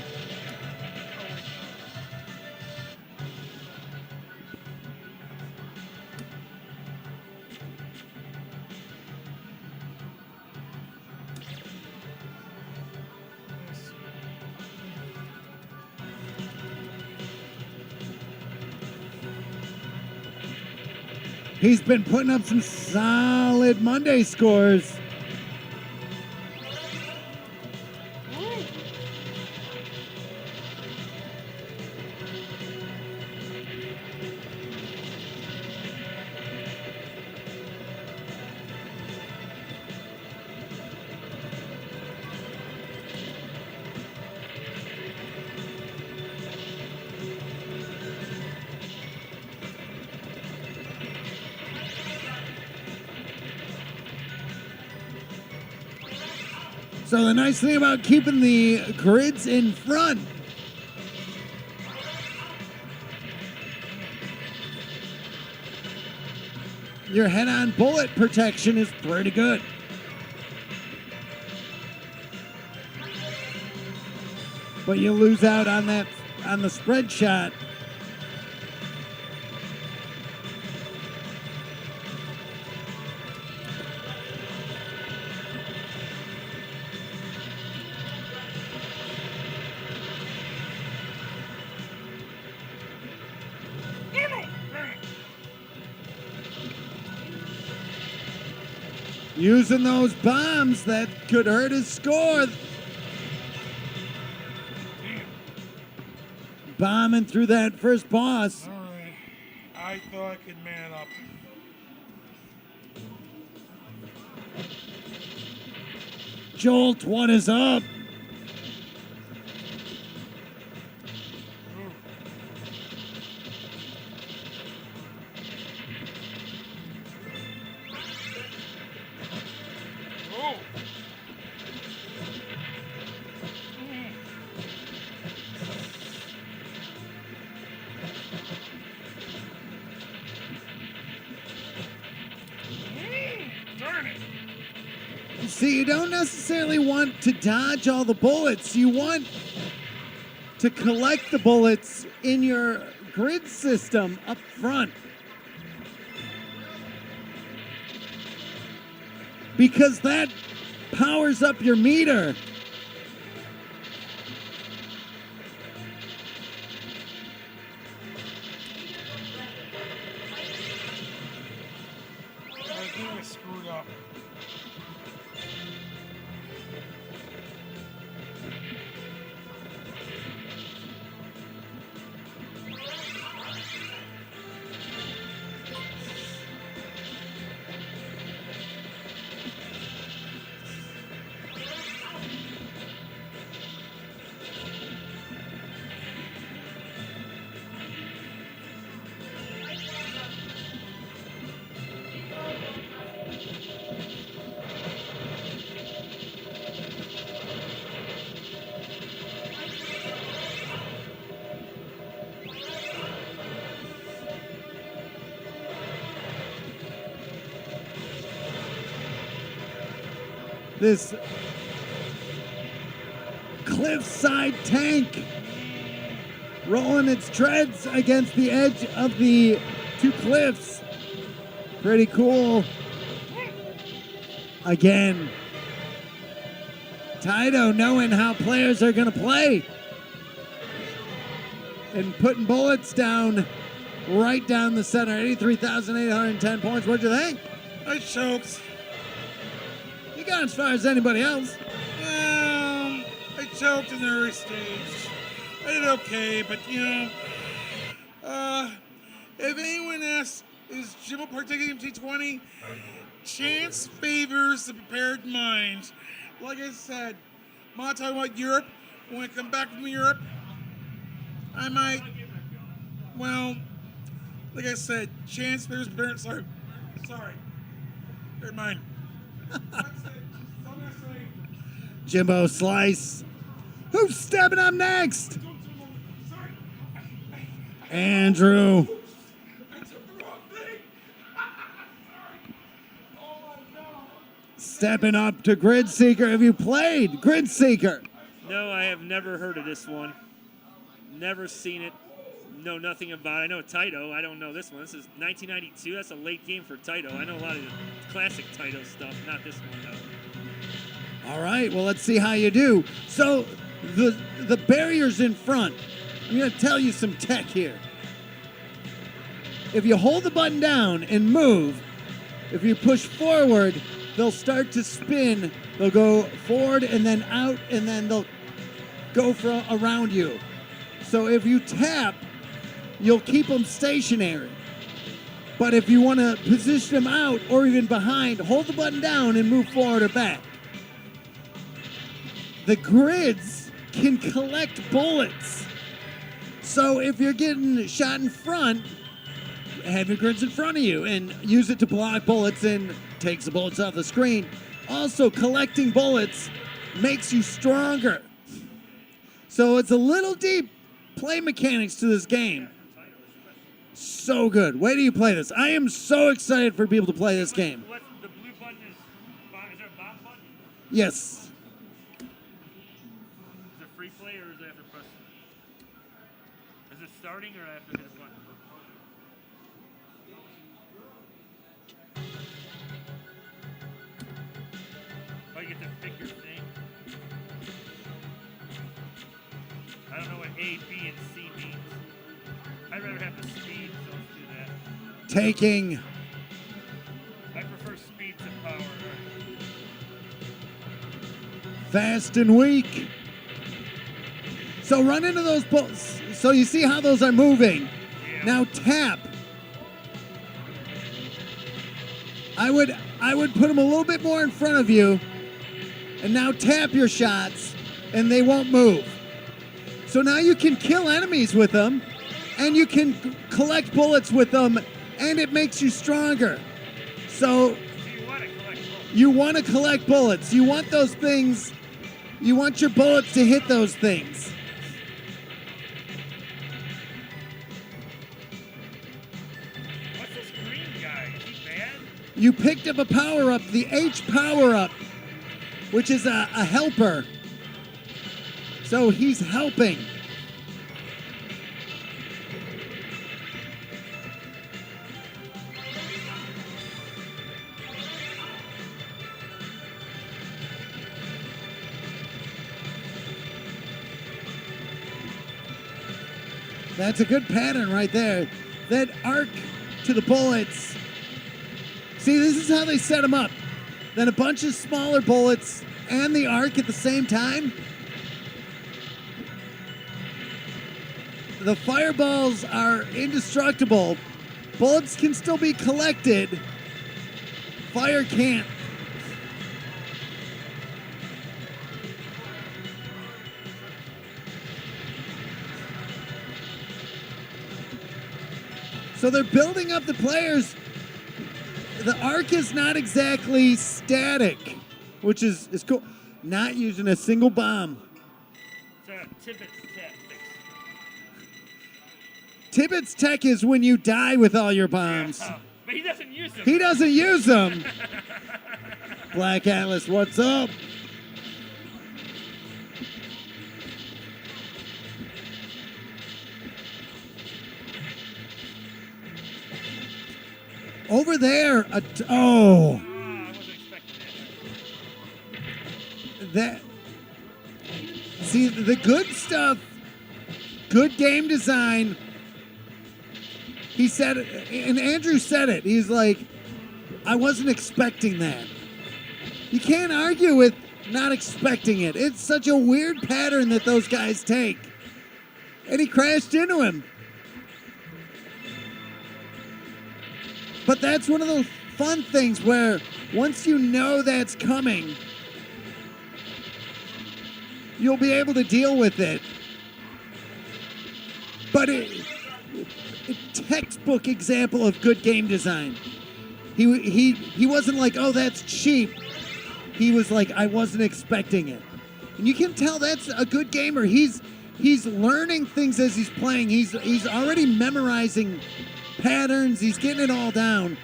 He's been putting up some solid Monday scores. So the nice thing about keeping the grids in front, your head-on bullet protection is pretty good. But you lose out on the spread shot. Using those bombs that could hurt his score. Bombing through that first boss. All right. I thought I could man up. Jolt, what is up? See, you don't necessarily want to dodge all the bullets. You want to collect the bullets in your grid system up front. Because that powers up your meter. I think I screwed up. This cliffside tank rolling its treads against the edge of the two cliffs. Pretty cool. Again, Taito knowing how players are going to play and putting bullets down right down the center. 83,810 points. What'd you think? I choked. You got as far as anybody else. I choked in the early stage. I did okay, but if anyone asks, is Jimbo partaking in T20? Chance favors the prepared mind. Like I said, I'm not talking about Europe. When I come back from Europe, I might, well, like I said, chance favors the prepared. Sorry. Never mind. Jimbo Slice. Who's stepping up next? Andrew. Stepping up to Grid Seeker. Have you played Grid Seeker? No, I have never heard of this one. Never seen it. Know nothing about it. I know Taito. I don't know this one. This is 1992. That's a late game for Taito. I know a lot of the classic Taito stuff, not this one, though. All right, well, let's see how you do. So the barrier's in front. I'm going to tell you some tech here. if you hold the button down and move, if you push forward, they'll start to spin. They'll go forward and then out, and then they'll go around you. So if you tap, you'll keep them stationary. But if you want to position them out or even behind, hold the button down and move forward or back. The grids can collect bullets. So if you're getting shot in front, have your grids in front of you and use it to block bullets and takes the bullets off the screen. Also, collecting bullets makes you stronger. So it's a little deep play mechanics to this game. So good. Wait till you play this. I am so excited for people to play this game. The blue button is there a bomb button? Yes. Is it free play or is it after press? Is it starting or after hit a button? Oh, you get to pick your thing. I don't know what A, B, and C means. I'd rather have the speed, so let's do that. Taking I prefer speed to power. fast and weak. So run into those bullets. So you see how those are moving. Yeah. Now tap. I would put them a little bit more in front of you. And now tap your shots and they won't move. So now you can kill enemies with them and you can collect bullets with them and it makes you stronger. So you want to collect bullets. You want those things. You want your bullets to hit those things. What's this green guy? Is he bad? You picked up a power-up, the H power-up, which is a helper. So he's helping. That's a good pattern right there. That arc to the bullets. See, this is how they set them up. Then a bunch of smaller bullets and the arc at the same time. The fireballs are indestructible. Bullets can still be collected. Fire can't. So they're building up the players. The arc is not exactly static, which is cool. Not using a single bomb. It's a Tibbetts tactics. Tibbetts tech is when you die with all your bombs. Oh, but he doesn't use them. He doesn't use them. Black Atlas, what's up? Over there, I wasn't expecting that. See, the good stuff, good game design. He said it, and Andrew said it. He's like, I wasn't expecting that. You can't argue with not expecting it. It's such a weird pattern that those guys take. And he crashed into him. But that's one of those fun things where once you know that's coming, you'll be able to deal with it. But a textbook example of good game design. He wasn't like, oh, that's cheap. He was like, I wasn't expecting it. And you can tell that's a good gamer. He's learning things as he's playing. He's already memorizing patterns. He's getting it all down.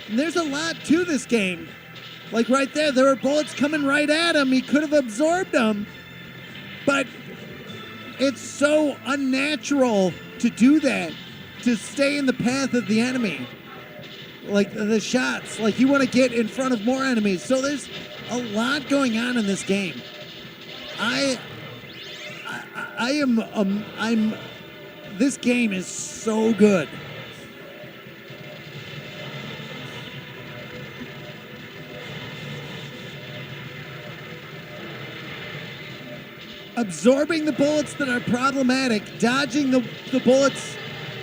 And there's a lot to this game. Like right there were bullets coming right at him. He could have absorbed them. But it's so unnatural to do that, to stay in the path of the enemy. Like the shots, like you want to get in front of more enemies. So there's a lot going on in this game. This game is so good. absorbing the bullets that are problematic, dodging the bullets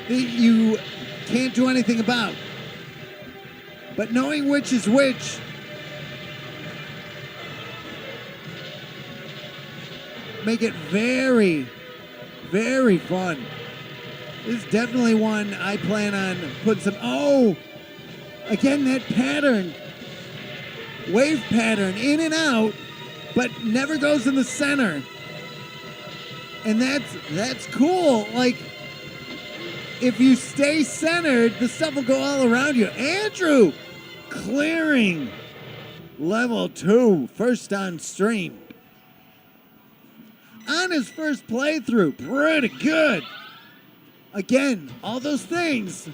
that you can't do anything about. But knowing which is which, make it very, very fun. This is definitely one I plan on putting some. Oh, again, that pattern. Wave pattern, in and out, but never goes in the center. And that's cool. Like, if you stay centered, the stuff will go all around you. Andrew clearing level 2, first on stream. On his first playthrough, pretty good. Again, all those things.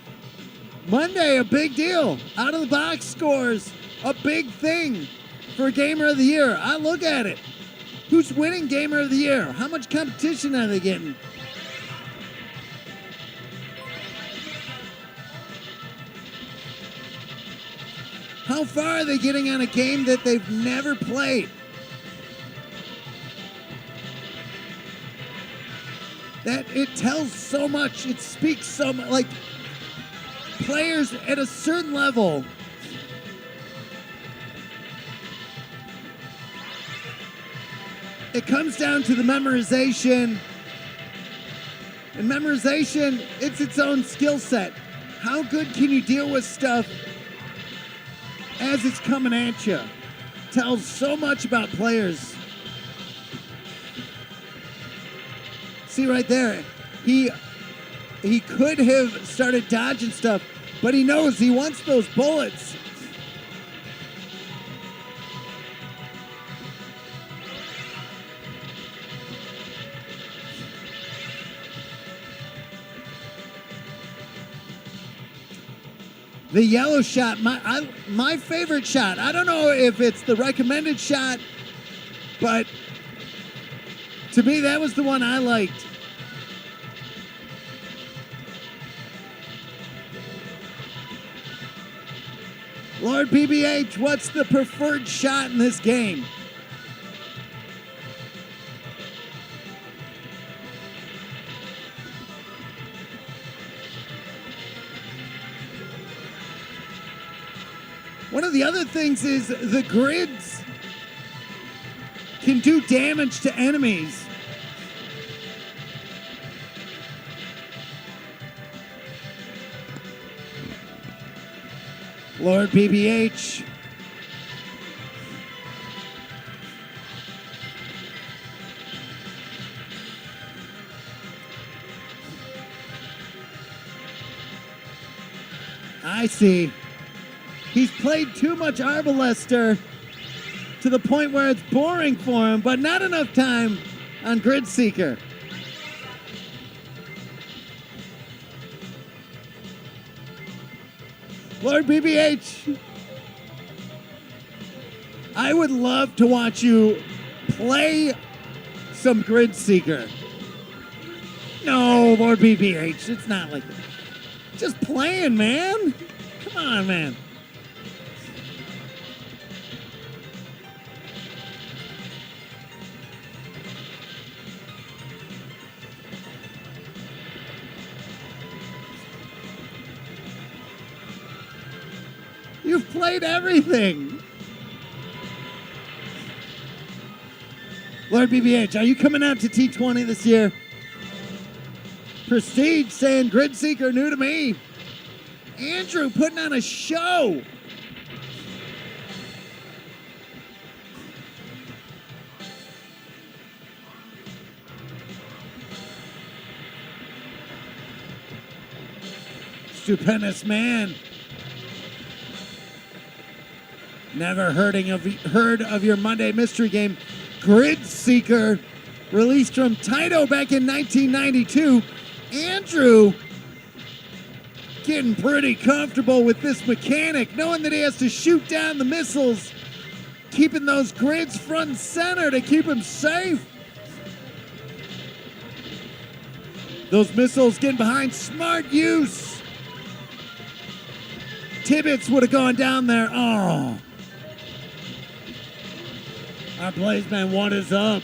Monday, a big deal. Out of the box scores, a big thing for Gamer of the Year. I look at it. Who's winning Gamer of the Year? How much competition are they getting? How far are they getting on a game that they've never played? That it tells so much, it speaks so much. Like, players at a certain level it comes down to the memorization. And memorization, it's its own skill set. How good can you deal with stuff as it's coming at you? Tells so much about players. See right there, he could have started dodging stuff, but he knows he wants those bullets. The yellow shot, my favorite shot. I don't know if it's the recommended shot, but to me, that was the one I liked. Lord PBH, what's the preferred shot in this game? One of the other things is the grids can do damage to enemies. Lord PBH. I see. He's played too much Arbalester to the point where it's boring for him, but not enough time on Grid Seeker. Lord BBH, I would love to watch you play some Grid Seeker. No, Lord BBH, it's not like that. Just playing, man. Come on, man. You've played everything. Lord BBH, are you coming out to T20 this year? Prestige saying Grid Seeker new to me. Andrew putting on a show. Stupendous man. Never heard of your Monday mystery game, Grid Seeker, released from Taito back in 1992. Andrew getting pretty comfortable with this mechanic, knowing that he has to shoot down the missiles, keeping those grids front and center to keep him safe. Those missiles getting behind, smart use. Tibbets would have gone down there. Oh. Our Blazeman 1 is up.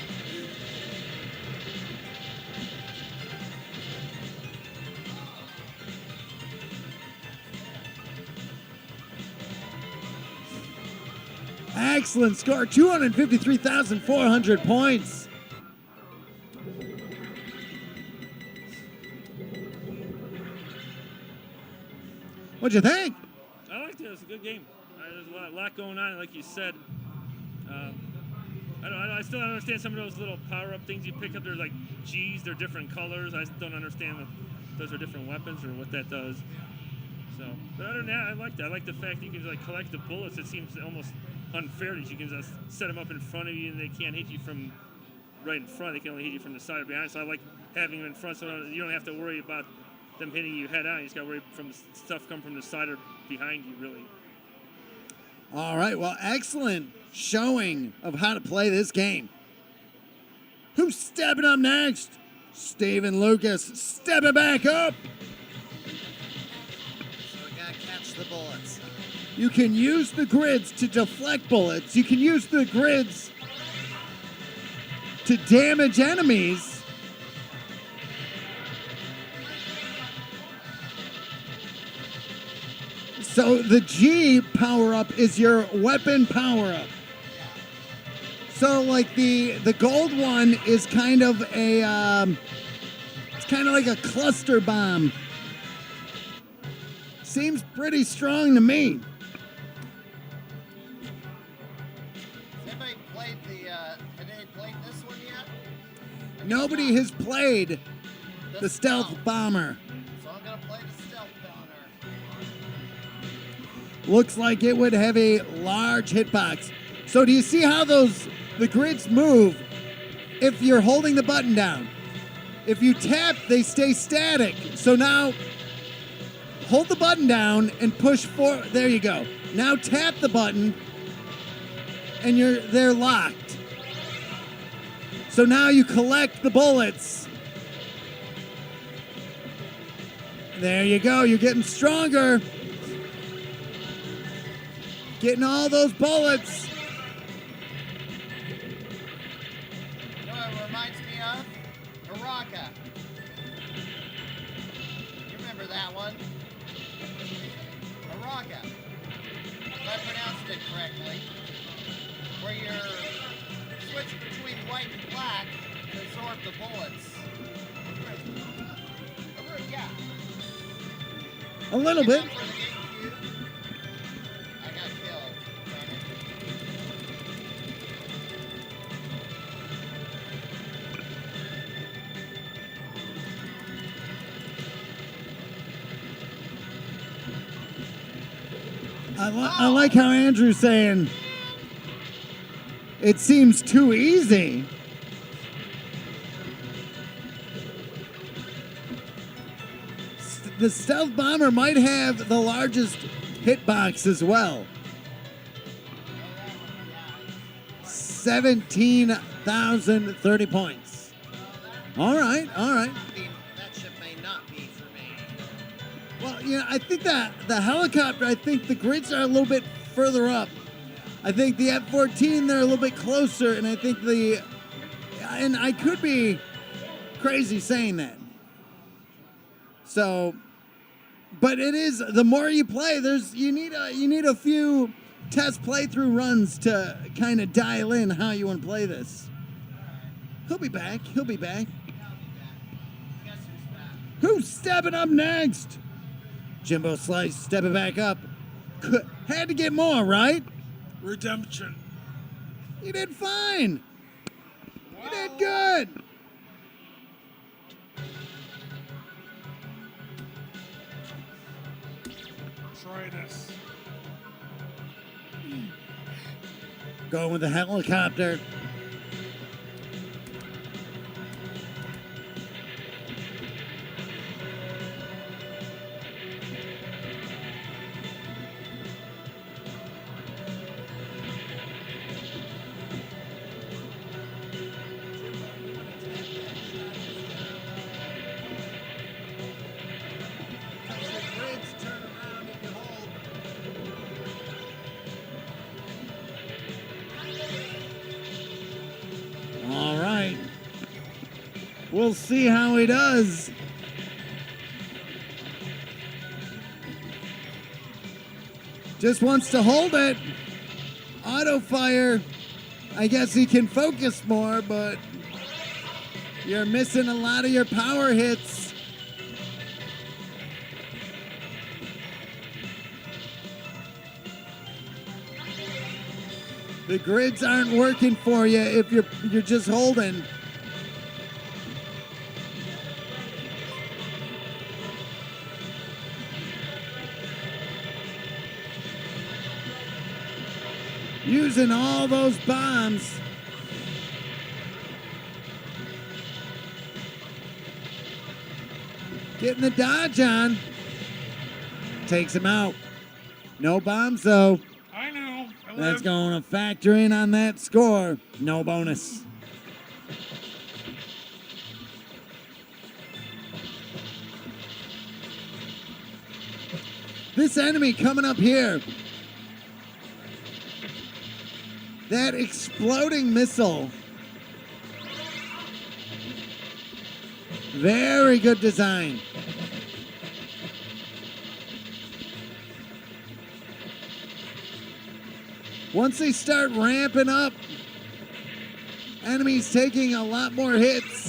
excellent score, 253,400 points. What'd you think? I liked it. It was a good game. There's a lot going on, like you said. I still don't understand some of those little power-up things you pick up. They're like G's. They're different colors. I don't understand if those are different weapons or what that does. So, but other than that, I liked it. I like the fact that you can like collect the bullets. It seems almost unfair that you can just set them up in front of you and they can't hit you from right in front. They can only hit you from the side or behind. So I like having them in front so you don't have to worry about them hitting you head on. You just got to worry from the stuff come from the side or behind you, really. All right, well, excellent showing of how to play this game. Who's stepping up next? Steven Lucas stepping back up. So we gotta catch the bullets. You can use the grids to deflect bullets. You can use the grids to damage enemies. So the G power-up is your weapon power-up. So like the gold one is kind of a, it's kind of like a cluster bomb. Seems pretty strong to me. Has anybody played have anybody played this one yet? Nobody has played the stealth bomber. So I'm gonna play the stealth bomber. Looks like it would have a large hitbox. So do you see how the grids move if you're holding the button down? If you tap, they stay static. So now hold the button down and push forward. There you go. Now tap the button and they're locked. So now you collect the bullets. There you go. You're getting stronger. Getting all those bullets. You know what it reminds me of? Baraka. You remember that one? Baraka. If I pronounced it correctly. Where you're switching between white and black to absorb the bullets. Yeah. A little bit. I got killed. I like how Andrew's saying it seems too easy. The stealth bomber might have the largest hitbox as well. 17,030 points. All right, all right. That ship may not be for me. Well, you know, I think that the helicopter, I think the grids are a little bit further up. I think the F-14, they're a little bit closer, and I think and I could be crazy saying that. So, but it is, the more you play, you need a few test playthrough runs to kind of dial in how you want to play this. He'll be back. He'll be back. Who's stepping up next? Jimbo Slice stepping back up. Had to get more, right? Redemption. You did fine. You did good. Try this. Going with the helicopter. All right. We'll see how he does. Just wants to hold it. auto fire. I guess he can focus more, but you're missing a lot of your power hits. The grids aren't working for you if you're just holding. Using all those bombs. Getting the dodge on. Takes him out. No bombs though. I know. That's going to factor in on that score. No bonus. This enemy coming up here. That exploding missile. Very good design. Once they start ramping up, enemies taking a lot more hits.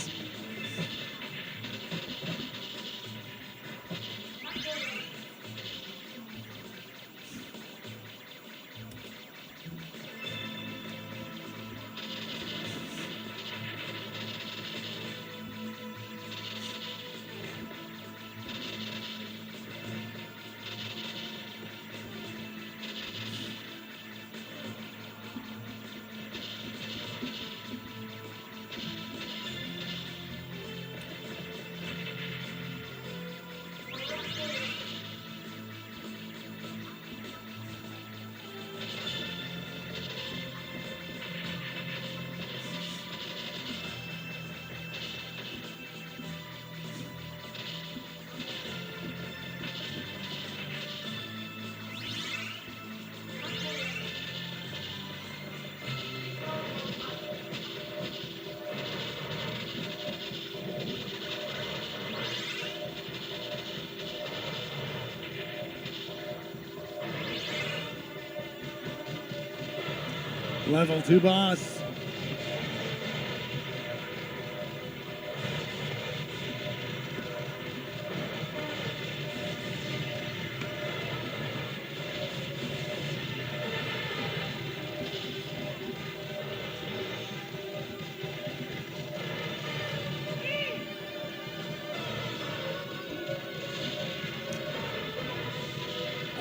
Level 2 boss.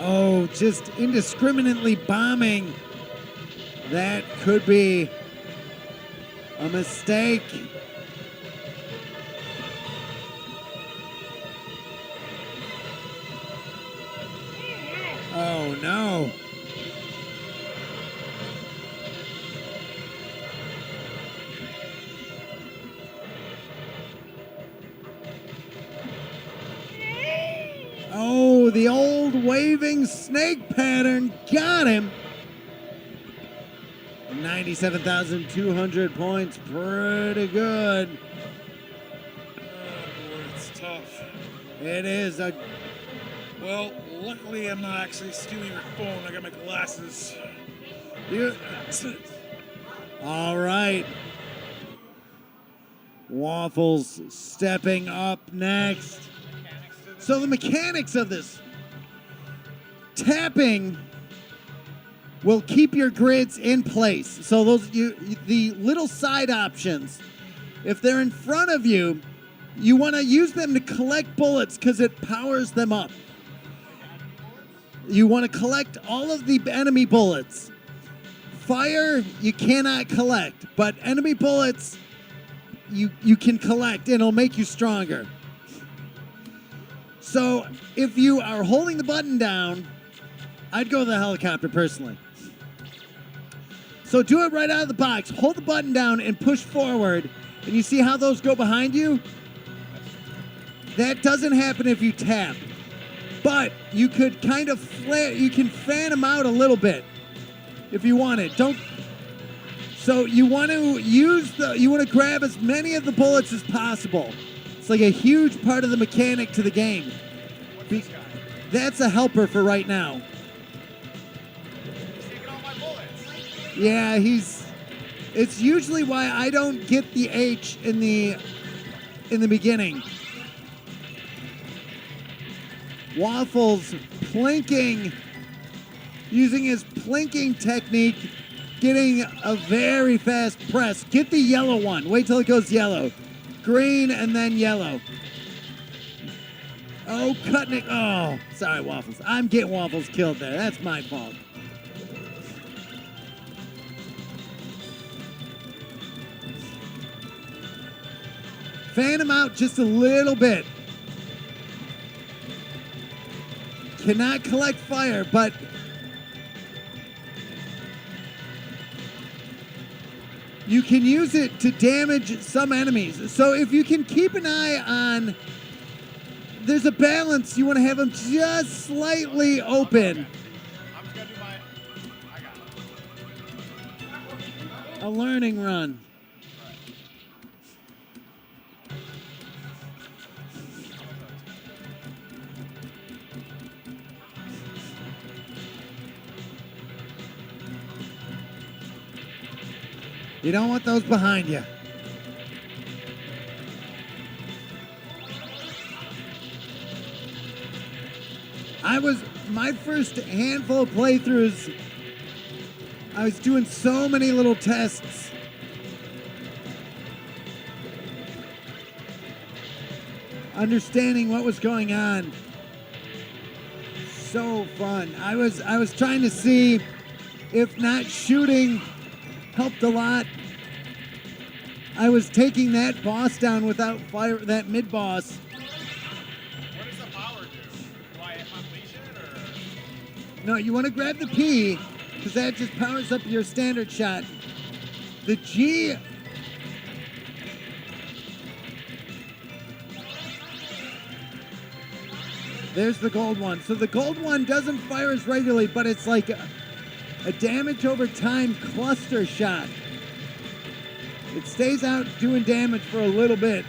Oh, just indiscriminately bombing. That could be a mistake. Oh no. Oh, the old waving snake pattern got him. 97,200 points, pretty good. Oh, boy, it's tough. It is a. Well, luckily I'm not actually stealing your phone. I got my glasses. All right. Waffles stepping up next. So the mechanics of this. Tapping will keep your grids in place. So the little side options, if they're in front of you, you want to use them to collect bullets because it powers them up. You want to collect all of the enemy bullets. Fire, you cannot collect, but enemy bullets, you can collect and it'll make you stronger. So if you are holding the button down, I'd go with the helicopter personally. So do it right out of the box. Hold the button down and push forward. And you see how those go behind you? That doesn't happen if you tap. But you could kind of you can fan them out a little bit if you want it. So you want to grab as many of the bullets as possible. It's like a huge part of the mechanic to the game. That's a helper for right now. He's taking all my bullets. Yeah, it's usually why I don't get the H in the beginning. Waffles plinking, using his plinking technique, getting a very fast press. Get the yellow one. Wait till it goes yellow. Green and then yellow. Oh, cutting it. Oh, sorry, Waffles. I'm getting Waffles killed there. That's my fault. Fan him out just a little bit. Cannot collect fire, but you can use it to damage some enemies. So if you can keep an eye on, there's a balance. You want to have them just slightly open. I'm just gonna do I got it. A learning run. You don't want those behind you. My first handful of playthroughs, I was doing so many little tests. Understanding what was going on. So fun. I was trying to see if not shooting helped a lot. I was taking that boss down without fire, that mid boss. What does the power do? Do I unleash it or? No, you want to grab the P because that just powers up your standard shot. The G. There's the gold one. So the gold one doesn't fire as regularly, but it's like a damage over time cluster shot. It stays out doing damage for a little bit.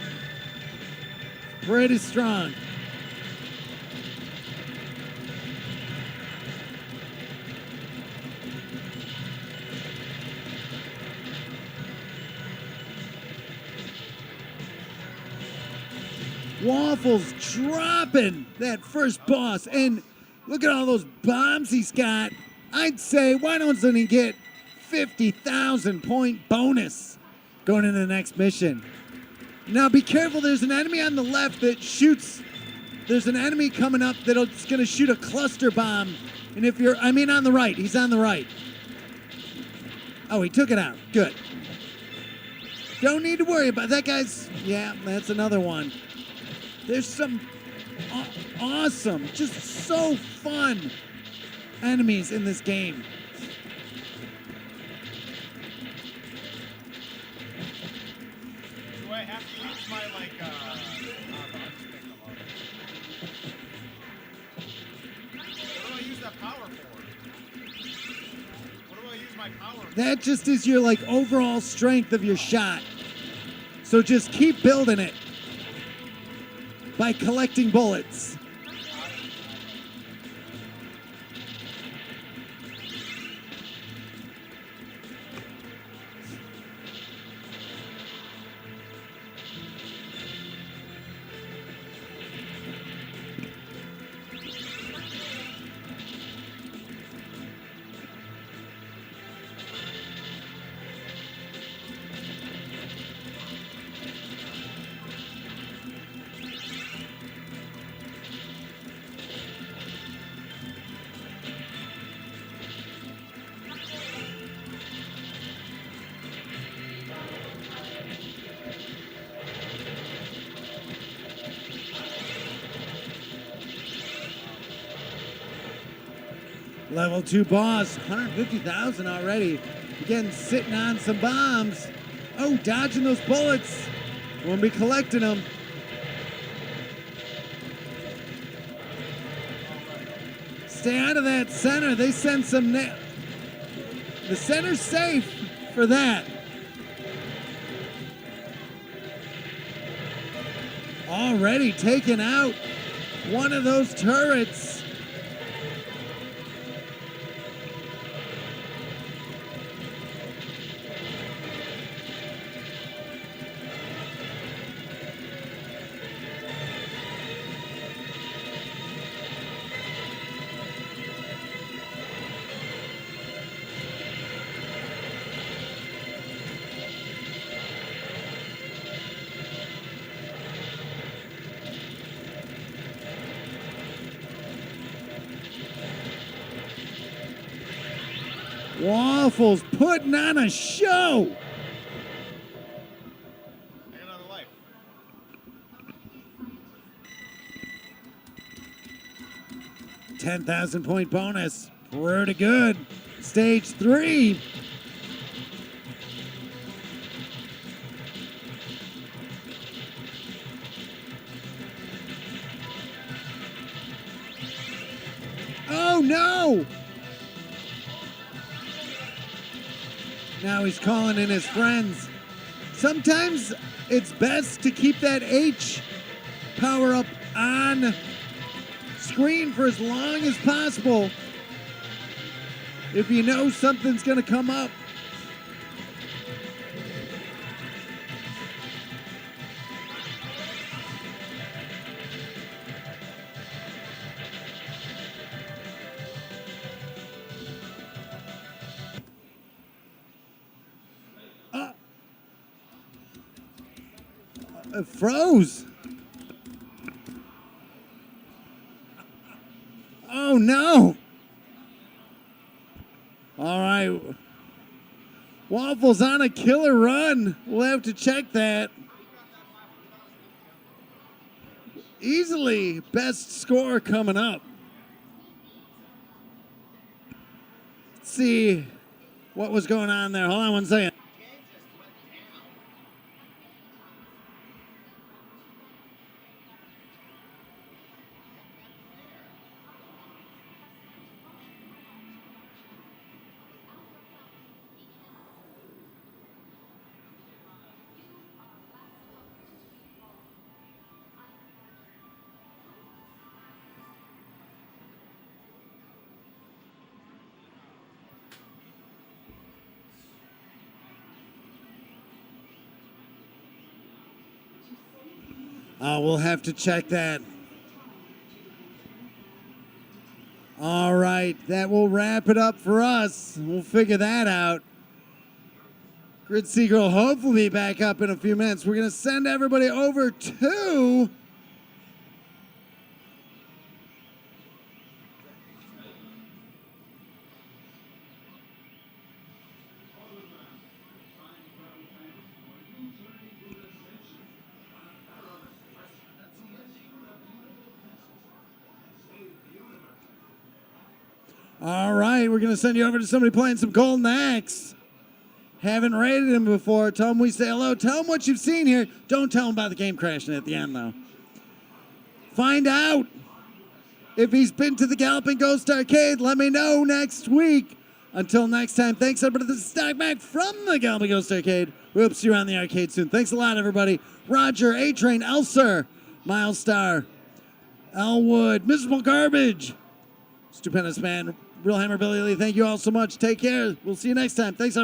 Pretty strong. Waffles dropping that first boss. And look at all those bombs he's got. I'd say, why doesn't he get 50,000 point bonus going into the next mission? Now be careful, there's an enemy on the left that shoots. There's an enemy coming up that's gonna shoot a cluster bomb. And if you're, on the right, he's on the right. Oh, he took it out, good. Don't need to worry about that guy's, yeah, that's another one. There's some awesome, just so fun enemies in this game. Do I have to use my what do I use that power for? What do I use my power for? That just is your overall strength of your shot. So just keep building it by collecting bullets. Level 2 boss, 150,000 already. Again, sitting on some bombs. Oh, dodging those bullets. Won't be collecting them. Stay out of that center. They send some... The center's safe for that. Already taking out one of those turrets. Waffles putting on a show. Another life. $10,000 bonus. Pretty good. Stage 3. Oh no! Now he's calling in his friends. Sometimes it's best to keep that H power up on screen for as long as possible if you know something's going to come up. It froze. Oh no. All right. Waffles on a killer run. We'll have to check that. Easily best score coming up. Let's see what was going on there. Hold on one second. We'll have to check that. All right, that will wrap it up for us. We'll figure that out. Grid Seeker will hopefully be back up in a few minutes. We're going to send everybody over to all right, we're going to send you over to somebody playing some Golden Axe. Haven't rated him before. Tell him we say hello. Tell him what you've seen here. Don't tell him about the game crashing at the end, though. Find out if he's been to the Galloping Ghost Arcade. Let me know next week. Until next time, thanks, everybody. This is Stockback from the Galloping Ghost Arcade. We hope to see you around the arcade soon. Thanks a lot, everybody. Roger, A-Train, Elser, Milestar, Elwood, Miserable Garbage, Stupendous Man, Real Hammer Billy Lee. Thank you all so much. Take care. We'll see you next time. Thanks, everybody.